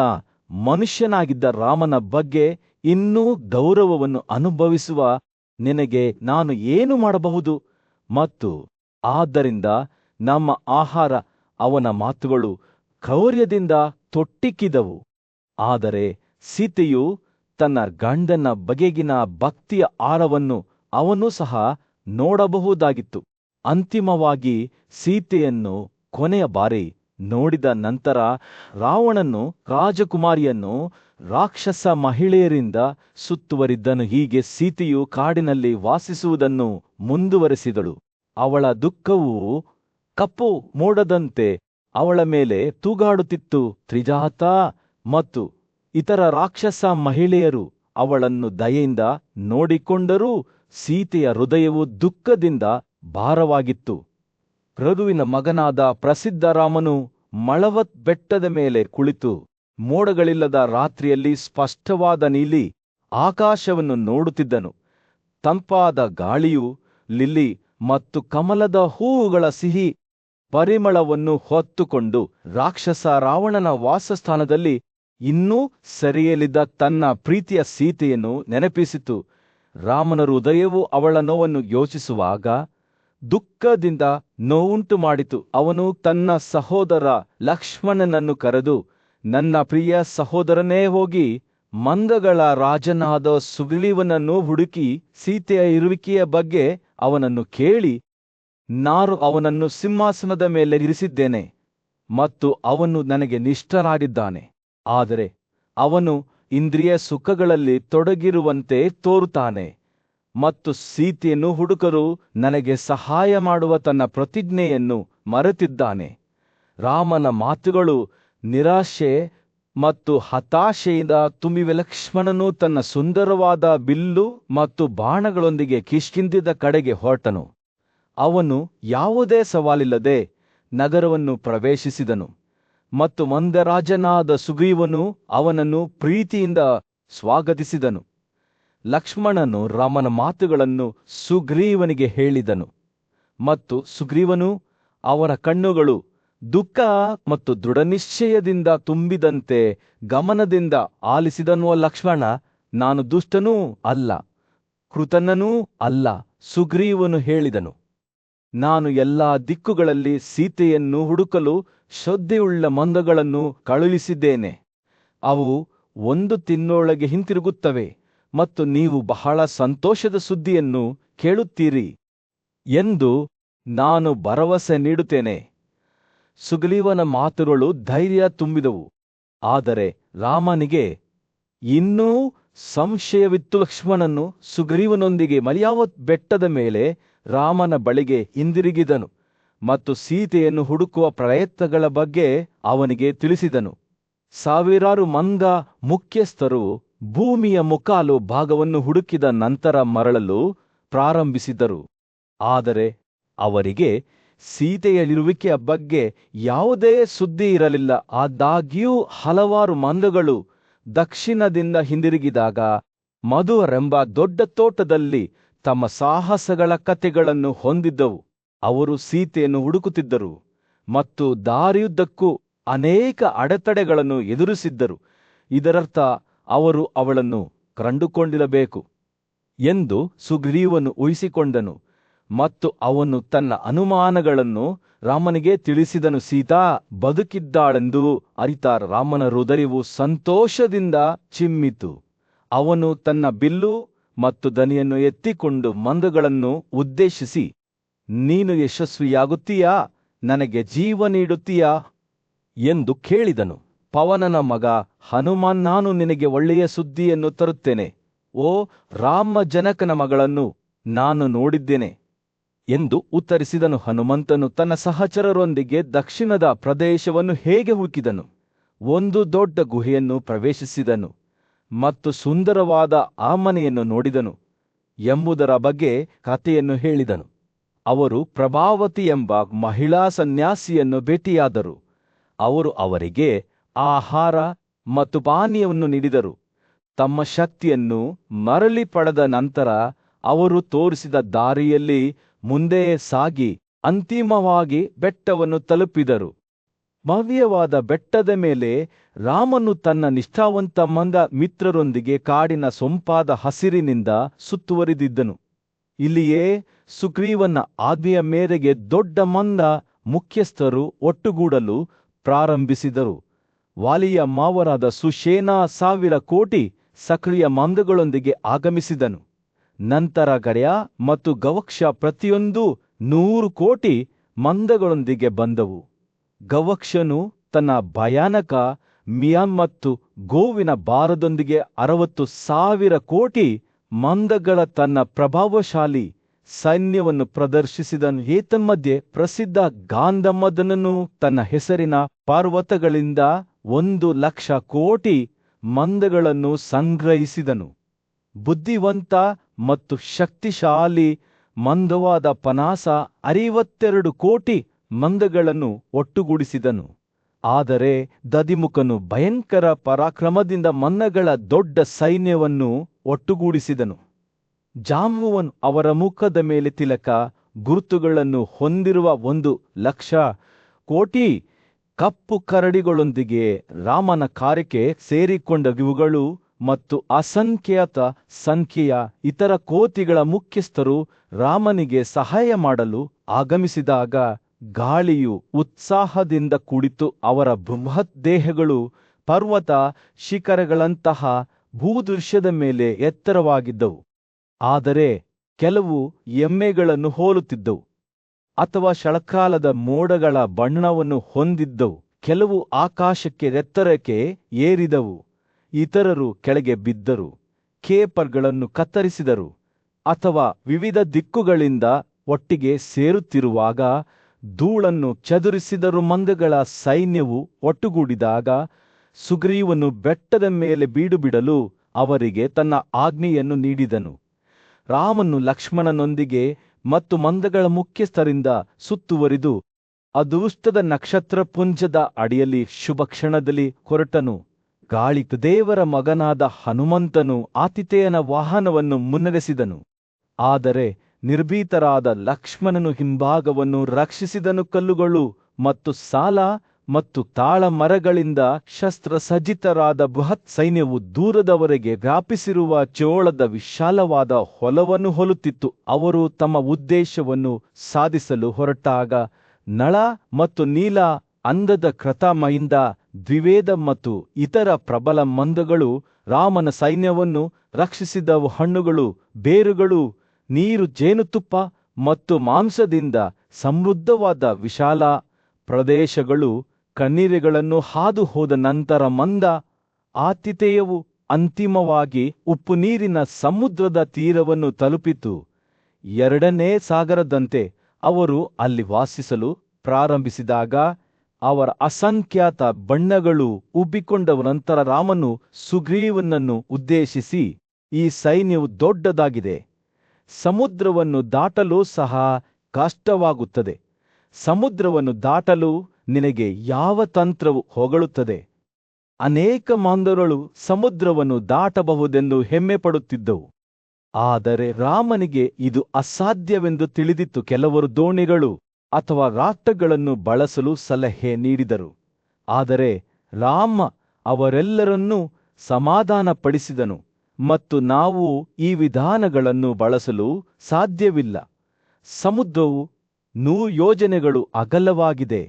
ಮನುಷ್ಯನಾಗಿದ್ದ ರಾಮನ ಬಗ್ಗೆ ಇನ್ನೂ ಗೌರವವನ್ನು ಅನುಭವಿಸುವ ನಿನಗೆ ನಾನು ಏನು ಮಾಡಬಹುದು? ಮತ್ತು ಆದ್ದರಿಂದ ನಮ್ಮ ಆಹಾರ, ಅವನ ಮಾತುಗಳು ಕ್ರೌರ್ಯದಿಂದ ತೊಟ್ಟಿಕ್ಕಿದವು. ಆದರೆ ಸೀತೆಯು ತನ್ನ ಗಂಡನ ಬಗೆಗಿನ ಭಕ್ತಿಯ ಆಳವನ್ನು ಅವನು ಸಹ ನೋಡಬಹುದಾಗಿತ್ತು. ಅಂತಿಮವಾಗಿ ಸೀತೆಯನ್ನು ಕೊನೆಯ ಬಾರಿ ನೋಡಿದ ನಂತರ ರಾವಣನು ರಾಜಕುಮಾರಿಯನ್ನು ರಾಕ್ಷಸ ಮಹಿಳೆಯರಿಂದ ಸುತ್ತುವರಿದ್ದನು. ಹೀಗೆ ಸೀತೆಯು ಕಾಡಿನಲ್ಲಿ ವಾಸಿಸುವುದನ್ನು ಮುಂದುವರೆಸಿದಳು. ಅವಳ ದುಃಖವು ಕಪ್ಪು ಮೋಡದಂತೆ ಅವಳ ಮೇಲೆ ತೂಗಾಡುತ್ತಿತ್ತು. ತ್ರಿಜಾತ ಮತ್ತು ಇತರ ರಾಕ್ಷಸ ಮಹಿಳೆಯರು ಅವಳನ್ನು ದಯೆಯಿಂದ ನೋಡಿಕೊಂಡರೂ ಸೀತೆಯ ಹೃದಯವು ದುಃಖದಿಂದ ಭಾರವಾಗಿತ್ತು. ರಘುವಿನ ಮಗನಾದ ಪ್ರಸಿದ್ಧ ರಾಮನು ಮಳವತ್ ಬೆಟ್ಟದ ಮೇಲೆ ಕುಳಿತು ಮೋಡಗಳಿಲ್ಲದ ರಾತ್ರಿಯಲ್ಲಿ ಸ್ಪಷ್ಟವಾದ ನೀಲಿ ಆಕಾಶವನ್ನು ನೋಡುತ್ತಿದ್ದನು. ತಂಪಾದ ಗಾಳಿಯು ಲಿಲ್ಲಿ ಮತ್ತು ಕಮಲದ ಹೂವುಗಳ ಸಿಹಿ ಪರಿಮಳವನ್ನು ಹೊತ್ತುಕೊಂಡು ರಾಕ್ಷಸ ರಾವಣನ ವಾಸಸ್ಥಾನದಲ್ಲಿ ಇನ್ನೂ ಸೆರೆಯಲ್ಲಿದ್ದ ತನ್ನ ಪ್ರೀತಿಯ ಸೀತೆಯನ್ನು ನೆನಪಿಸಿತು. ರಾಮನ ಹೃದಯವು ಅವಳ ನೋವನ್ನು ಯೋಚಿಸುವಾಗ ದುಃಖದಿಂದ ನೋವುಂಟು ಮಾಡಿತು. ಅವನು ತನ್ನ ಸಹೋದರ ಲಕ್ಷ್ಮಣನನ್ನು ಕರೆದು, ನನ್ನ ಪ್ರಿಯ ಸಹೋದರನೇ, ಹೋಗಿ ಮಂದಗಳ ರಾಜನಾದ ಸುಗ್ರೀವನನ್ನು ಹುಡುಕಿ ಸೀತೆಯ ಇರುವಿಕೆಯ ಬಗ್ಗೆ ಅವನನ್ನು ಕೇಳಿ, ನಾನು ಅವನನ್ನು ಸಿಂಹಾಸನದ ಮೇಲೆ ಇರಿಸಿದ್ದೇನೆ ಮತ್ತು ಅವನು ನನಗೆ ನಿಷ್ಠರಾಗಿದ್ದಾನೆ. ಆದರೆ ಅವನು ಇಂದ್ರಿಯ ಸುಖಗಳಲ್ಲಿ ತೊಡಗಿರುವಂತೆ ತೋರುತ್ತಾನೆ ಮತ್ತು ಸೀತೆಯನ್ನು ಹುಡುಕಲು ನನಗೆ ಸಹಾಯ ಮಾಡುವ ತನ್ನ ಪ್ರತಿಜ್ಞೆಯನ್ನು ಮರೆತಿದ್ದಾನೆ. ರಾಮನ ಮಾತುಗಳು ನಿರಾಶೆ ಮತ್ತು ಹತಾಶೆಯಿಂದ ತುಂಬಿವೆ. ಲಕ್ಷ್ಮಣನು ತನ್ನ ಸುಂದರವಾದ ಬಿಲ್ಲು ಮತ್ತು ಬಾಣಗಳೊಂದಿಗೆ ಕಿಷ್ಕಿಂಧದ ಕಡೆಗೆ ಹೊರಟನು. ಅವನು ಯಾವುದೇ ಸವಾಲಿಲ್ಲದೆ ನಗರವನ್ನು ಪ್ರವೇಶಿಸಿದನು ಮತ್ತು ಮಂದರಾಜನಾದ ಸುಗ್ರೀವನು ಅವನನ್ನು ಪ್ರೀತಿಯಿಂದ ಸ್ವಾಗತಿಸಿದನು. ಲಕ್ಷ್ಮಣನು ರಾಮನ ಮಾತುಗಳನ್ನು ಸುಗ್ರೀವನಿಗೆ ಹೇಳಿದನು ಮತ್ತು ಸುಗ್ರೀವನು ಅವನ ಕಣ್ಣುಗಳು ದುಃಖ ಮತ್ತು ದೃಢನಿಶ್ಚಯದಿಂದ ತುಂಬಿದಂತೆ ಗಮನದಿಂದ ಆಲಿಸಿದನು. ಲಕ್ಷ್ಮಣ, ನಾನು ದುಷ್ಟನೂ ಅಲ್ಲ, ಕೃತಜ್ಞನೂ ಅಲ್ಲ. ಸುಗ್ರೀವನು ಹೇಳಿದನು, ನಾನು ಎಲ್ಲಾ ದಿಕ್ಕುಗಳಲ್ಲಿ ಸೀತೆಯನ್ನು ಹುಡುಕಲು ಶ್ರದ್ಧೆಯುಳ್ಳ ಮಂದಗಳನ್ನು ಕಳುಹಿಸಿದ್ದೇನೆ. ಅವು ಒಂದು ತಿಂಗಳೊಳಗೆ ಹಿಂತಿರುಗುತ್ತವೆ ಮತ್ತು ನೀವು ಬಹಳ ಸಂತೋಷದ ಸುದ್ದಿಯನ್ನು ಕೇಳುತ್ತೀರಿ ಎಂದು ನಾನು ಭರವಸೆ ನೀಡುತ್ತೇನೆ. ಸುಗ್ರೀವನ ಮಾತುಗಳು ಧೈರ್ಯ ತುಂಬಿದವು. ಆದರೆ ರಾಮನಿಗೆ ಇನ್ನೂ ಸಂಶಯವಿತ್ತು. ಲಕ್ಷ್ಮಣನು ಸುಗ್ರೀವನೊಂದಿಗೆ ಮಲಿಯಾವತ್ ಬೆಟ್ಟದ ಮೇಲೆ ರಾಮನ ಬಳಿಗೆ ಹಿಂದಿರುಗಿದನು ಮತ್ತು ಸೀತೆಯನ್ನು ಹುಡುಕುವ ಪ್ರಯತ್ನಗಳ ಬಗ್ಗೆ ಅವನಿಗೆ ತಿಳಿಸಿದನು. ಸಾವಿರಾರು ಮಂದ ಮುಖ್ಯಸ್ಥರು ಭೂಮಿಯ ಮುಕ್ಕಾಲು ಭಾಗವನ್ನು ಹುಡುಕಿದ ನಂತರ ಮರಳಲು ಪ್ರಾರಂಭಿಸಿದರು. ಆದರೆ ಅವರಿಗೆ ಸೀತೆಯಲ್ಲಿರುವಿಕೆಯ ಬಗ್ಗೆ ಯಾವುದೇ ಸುದ್ದಿ ಇರಲಿಲ್ಲ. ಆದಾಗ್ಯೂ ಹಲವಾರು ಮಂದಗಳು ದಕ್ಷಿಣದಿಂದ ಹಿಂದಿರುಗಿದಾಗ ಮಧುರೆಂಬ ದೊಡ್ಡ ತೋಟದಲ್ಲಿ ತಮ್ಮ ಸಾಹಸಗಳ ಕಥೆಗಳನ್ನು ಹೊಂದಿದ್ದವು. ಅವರು ಸೀತೆಯನ್ನು ಹುಡುಕುತ್ತಿದ್ದರು ಮತ್ತು ದಾರಿಯುದ್ದಕ್ಕೂ ಅನೇಕ ಅಡೆತಡೆಗಳನ್ನು ಎದುರಿಸಿದ್ದರು. ಇದರರ್ಥ ಅವರು ಅವಳನ್ನು ಕಂಡುಕೊಂಡಿರಬೇಕು ಎಂದು ಸುಗ್ರೀವನು ಊಹಿಸಿಕೊಂಡನು ಮತ್ತು ಅವನು ತನ್ನ ಅನುಮಾನಗಳನ್ನು ರಾಮನಿಗೆ ತಿಳಿಸಿದನು. ಸೀತಾ ಬದುಕಿದ್ದಾಳೆಂದು ಅರಿತ ರಾಮನ ಹೃದಯವು ಸಂತೋಷದಿಂದ ಚಿಮ್ಮಿತು. ಅವನು ತನ್ನ ಬಿಲ್ಲು ಮತ್ತು ದನಿಯನ್ನು ಎತ್ತಿಕೊಂಡು ಮಂದಗಳನ್ನು ಉದ್ದೇಶಿಸಿ, ನೀನು ಯಶಸ್ವಿಯಾಗುತ್ತೀಯಾ, ನನಗೆ ಜೀವ ನೀಡುತ್ತೀಯಾ ಎಂದು ಕೇಳಿದನು. ಪವನನ ಮಗ ಹನುಮಾನ್, ನಾನು ನಿನಗೆ ಒಳ್ಳೆಯ ಸುದ್ದಿಯನ್ನು ತರುತ್ತೇನೆ. ಓ ರಾಮ, ಜನಕನ ಮಗಳನ್ನು ನಾನು ನೋಡಿದ್ದೇನೆ ಎಂದು ಉತ್ತರಿಸಿದನು. ಹನುಮಂತನು ತನ್ನ ಸಹಚರರೊಂದಿಗೆ ದಕ್ಷಿಣದ ಪ್ರದೇಶವನ್ನು ಹೇಗೆ ಹುಡುಕಿದನು. ಒಂದು ದೊಡ್ಡ ಗುಹೆಯನ್ನು ಪ್ರವೇಶಿಸಿದನು ಮತ್ತು ಸುಂದರವಾದ ಆ ಮನೆಯನ್ನು ನೋಡಿದನು ಎಂಬುದರ ಬಗ್ಗೆ ಕಥೆಯನ್ನು ಹೇಳಿದನು. ಅವರು ಪ್ರಭಾವತಿ ಎಂಬ ಮಹಿಳಾ ಸನ್ಯಾಸಿಯನ್ನು ಭೇಟಿಯಾದರು. ಅವರು ಅವರಿಗೆ ಆಹಾರ ಮತ್ತು ಪಾನೀಯವನ್ನು ನೀಡಿದರು. ತಮ್ಮ ಶಕ್ತಿಯನ್ನು ಮರಳಿ ಪಡೆದ ನಂತರ ಅವರು ತೋರಿಸಿದ ದಾರಿಯಲ್ಲಿ ಮುಂದೆ ಸಾಗಿ ಅಂತಿಮವಾಗಿ ಬೆಟ್ಟವನ್ನು ತಲುಪಿದರು. ಭವ್ಯವಾದ ಬೆಟ್ಟದ ಮೇಲೆ ರಾಮನು ತನ್ನ ನಿಷ್ಠಾವಂತ ಮಂದ ಮಿತ್ರರೊಂದಿಗೆ ಕಾಡಿನ ಸೊಂಪಾದ ಹಸಿರಿನಿಂದ ಸುತ್ತುವರಿದಿದ್ದನು. ಇಲ್ಲಿಯೇ ಸುಗ್ರೀವನ ಆಜ್ಞೆಯ ಮೇರೆಗೆ ದೊಡ್ಡ ಮಂದ ಮುಖ್ಯಸ್ಥರು ಒಟ್ಟುಗೂಡಲು ಪ್ರಾರಂಭಿಸಿದರು. ವಾಲಿಯ ಮಾವರಾದ ಸುಷೇನ 1000 ಕೋಟಿ ಸಕ್ರಿಯ ಮಂದಗಳೊಂದಿಗೆ ಆಗಮಿಸಿದನು. ನಂತರ ಗರ್ಯ ಮತ್ತು ಗವಕ್ಷ ಪ್ರತಿಯೊಂದು 100 ಕೋಟಿ ಮಂದಗಳೊಂದಿಗೆ ಬಂದವು. ಗವಕ್ಷನು ತನ್ನ ಭಯಾನಕ ಮಿಯಾನ್ ಮತ್ತು ಗೋವಿನ ಭಾರದೊಂದಿಗೆ 60,000 ಕೋಟಿ ಮಂದಗಳ ತನ್ನ ಪ್ರಭಾವಶಾಲಿ ಸೈನ್ಯವನ್ನು ಪ್ರದರ್ಶಿಸಿದನು. ಏತನ್ಮಧ್ಯೆ ಪ್ರಸಿದ್ಧ ಗಾಂಧಮದನನು ತನ್ನ ಹೆಸರಿನ ಪರ್ವತಗಳಿಂದ 1,00,000 ಕೋಟಿ ಮಂದಗಳನ್ನು ಸಂಗ್ರಹಿಸಿದನು. ಬುದ್ಧಿವಂತ ಮತ್ತು ಶಕ್ತಿಶಾಲಿ ಮಂದವಾದ ಪನಾಸ 62 ಕೋಟಿ ಮಂದಗಳನ್ನು ಒಟ್ಟುಗೂಡಿಸಿದನು. ಆದರೆ ದದಿಮುಖನು ಭಯಂಕರ ಪರಾಕ್ರಮದಿಂದ ಮನ್ನಗಳ ದೊಡ್ಡ ಸೈನ್ಯವನ್ನು ಒಟ್ಟುಗೂಡಿಸಿದನು. ಜಾಂಬುವನು ಅವರ ಮುಖದ ಮೇಲೆ ತಿಲಕ ಗುರುತುಗಳನ್ನು ಹೊಂದಿರುವ 1,00,000 ಕಪ್ಪು ಕರಡಿಗಳೊಂದಿಗೆ ರಾಮನ ಕಾರ್ಯಕ್ಕೆ ಸೇರಿಕೊಂಡ ಇವುಗಳು ಮತ್ತು ಅಸಂಖ್ಯಾತ ಸಂಖ್ಯೆಯ ಇತರ ಕೋತಿಗಳ ಮುಖ್ಯಸ್ಥರು ರಾಮನಿಗೆ ಸಹಾಯ ಮಾಡಲು ಆಗಮಿಸಿದಾಗ ಗಾಳಿಯು ಉತ್ಸಾಹದಿಂದ ಕೂಡಿತು. ಅವರ ಬೃಹತ್ ದೇಹಗಳು ಪರ್ವತ ಶಿಖರಗಳಂತಹ ಭೂದೃಶ್ಯದ ಮೇಲೆ ಎತ್ತರವಾಗಿದ್ದವು, ಆದರೆ ಕೆಲವು ಎಮ್ಮೆಗಳನ್ನು ಹೋಲುತ್ತಿದ್ದವು ಅಥವಾ ಶರತ್ಕಾಲದ ಮೋಡಗಳ ಬಣ್ಣವನ್ನು ಹೊಂದಿದ್ದವು. ಕೆಲವು ಆಕಾಶಕ್ಕೆ ಎತ್ತರಕ್ಕೆ ಏರಿದವು, ಇತರರು ಕೆಳಗೆ ಬಿದ್ದರು, ಕೇಪರ್ಗಳನ್ನು ಕತ್ತರಿಸಿದರು ಅಥವಾ ವಿವಿಧ ದಿಕ್ಕುಗಳಿಂದ ಒಟ್ಟಿಗೆ ಸೇರುತ್ತಿರುವಾಗ ಧೂಳನ್ನು ಚದುರಿಸಿದರು. ಮಂದಗಳ ಸೈನ್ಯವು ಒಟ್ಟುಗೂಡಿದಾಗ ಸುಗ್ರೀವನು ಬೆಟ್ಟದ ಮೇಲೆ ಬೀಡುಬಿಡಲು ಅವರಿಗೆ ತನ್ನ ಆಜ್ಞೆಯನ್ನು ನೀಡಿದನು. ರಾಮನು ಲಕ್ಷ್ಮಣನೊಂದಿಗೆ ಮತ್ತು ಮಂದಗಳ ಮುಖ್ಯಸ್ಥರಿಂದ ಸುತ್ತುವರಿದು ಅದೃಷ್ಟದ ನಕ್ಷತ್ರಪುಂಜದ ಅಡಿಯಲ್ಲಿ ಶುಭಕ್ಷಣದಲ್ಲಿ ಹೊರಟನು. ದೇವರ ಮಗನಾದ ಹನುಮಂತನು ಆತಿಥೇಯನ ವಾಹನವನ್ನು ಮುನ್ನಡೆಸಿದನು, ಆದರೆ ನಿರ್ಭೀತರಾದ ಲಕ್ಷ್ಮಣನು ಹಿಂಭಾಗವನ್ನು ರಕ್ಷಿಸಿದನು. ಕಲ್ಲುಗಳು ಮತ್ತು ಸಾಲ ಮತ್ತು ತಾಳ ಮರಗಳಿಂದ ಶಸ್ತ್ರಸಜ್ಜಿತರಾದ ಬೃಹತ್ ಸೈನ್ಯವು ದೂರದವರೆಗೆ ವ್ಯಾಪಿಸಿರುವ ಚೋಳದ ವಿಶಾಲವಾದ ಹೊಲವನ್ನು ಹೋಲುತ್ತಿತ್ತು. ಅವರು ತಮ್ಮ ಉದ್ದೇಶವನ್ನು ಸಾಧಿಸಲು ಹೊರಟಾಗ ನಳ ಮತ್ತು ನೀಲ ಅಂದದ ಕ್ರತಮಯಿಂದ ದ್ವಿವೇದ ಮತ್ತು ಇತರ ಪ್ರಬಲ ಮಂದಗಳು ರಾಮನ ಸೈನ್ಯವನ್ನು ರಕ್ಷಿಸಿದವು. ಹಣ್ಣುಗಳು, ಬೇರುಗಳು, ನೀರು, ಜೇನುತುಪ್ಪ ಮತ್ತು ಮಾಂಸದಿಂದ ಸಮೃದ್ಧವಾದ ವಿಶಾಲ ಪ್ರದೇಶಗಳು ಕಣ್ಣೀರುಗಳನ್ನು ಹಾದು ಹೋದ ನಂತರ ಮಂದ ಆತಿಥೇಯವು ಅಂತಿಮವಾಗಿ ಉಪ್ಪು ನೀರಿನ ಸಮುದ್ರದ ತೀರವನ್ನು ತಲುಪಿತು. 2ನೇ ಸಾಗರದಂತೆ ಅವರು ಅಲ್ಲಿ ವಾಸಿಸಲು ಪ್ರಾರಂಭಿಸಿದಾಗ ಅವರ ಅಸಂಖ್ಯಾತ ಬಣ್ಣಗಳು ಉಬ್ಬಿಕೊಂಡವು. ನಂತರ ರಾಮನು ಸುಗ್ರೀವನನ್ನು ಉದ್ದೇಶಿಸಿ, ಈ ಸೈನ್ಯವು ದೊಡ್ಡದಾಗಿದೆ, ಸಮುದ್ರವನ್ನು ದಾಟಲು ಸಹ ಕಷ್ಟವಾಗುತ್ತದೆ. ಸಮುದ್ರವನ್ನು ದಾಟಲು ನಿನಗೆ ಯಾವ ತಂತ್ರವು ಹೊಗಳುತ್ತದೆ? ಅನೇಕ ಮಂದಗಳು ಸಮುದ್ರವನ್ನು ದಾಟಬಹುದೆಂದು ಹೆಮ್ಮೆ ಪಡುತ್ತಿದ್ದವು, ಆದರೆ ರಾಮನಿಗೆ ಇದು ಅಸಾಧ್ಯವೆಂದು ತಿಳಿದಿತ್ತು. ಕೆಲವರು ದೋಣಿಗಳು ಅಥವಾ ರಾಫ್ಟ್ಗಳನ್ನು ಬಳಸಲು ಸಲಹೆ ನೀಡಿದರು, ಆದರೆ ರಾಮ ಅವರೆಲ್ಲರನ್ನೂ ಸಮಾಧಾನಪಡಿಸಿದನು ಮತ್ತು ನಾವು ಈ ವಿಧಾನಗಳನ್ನು ಬಳಸಲು ಸಾಧ್ಯವಿಲ್ಲ. ಸಮುದ್ರವು 100 ಯೋಜನೆಗಳು ಅಗಲವಾಗಿದೆ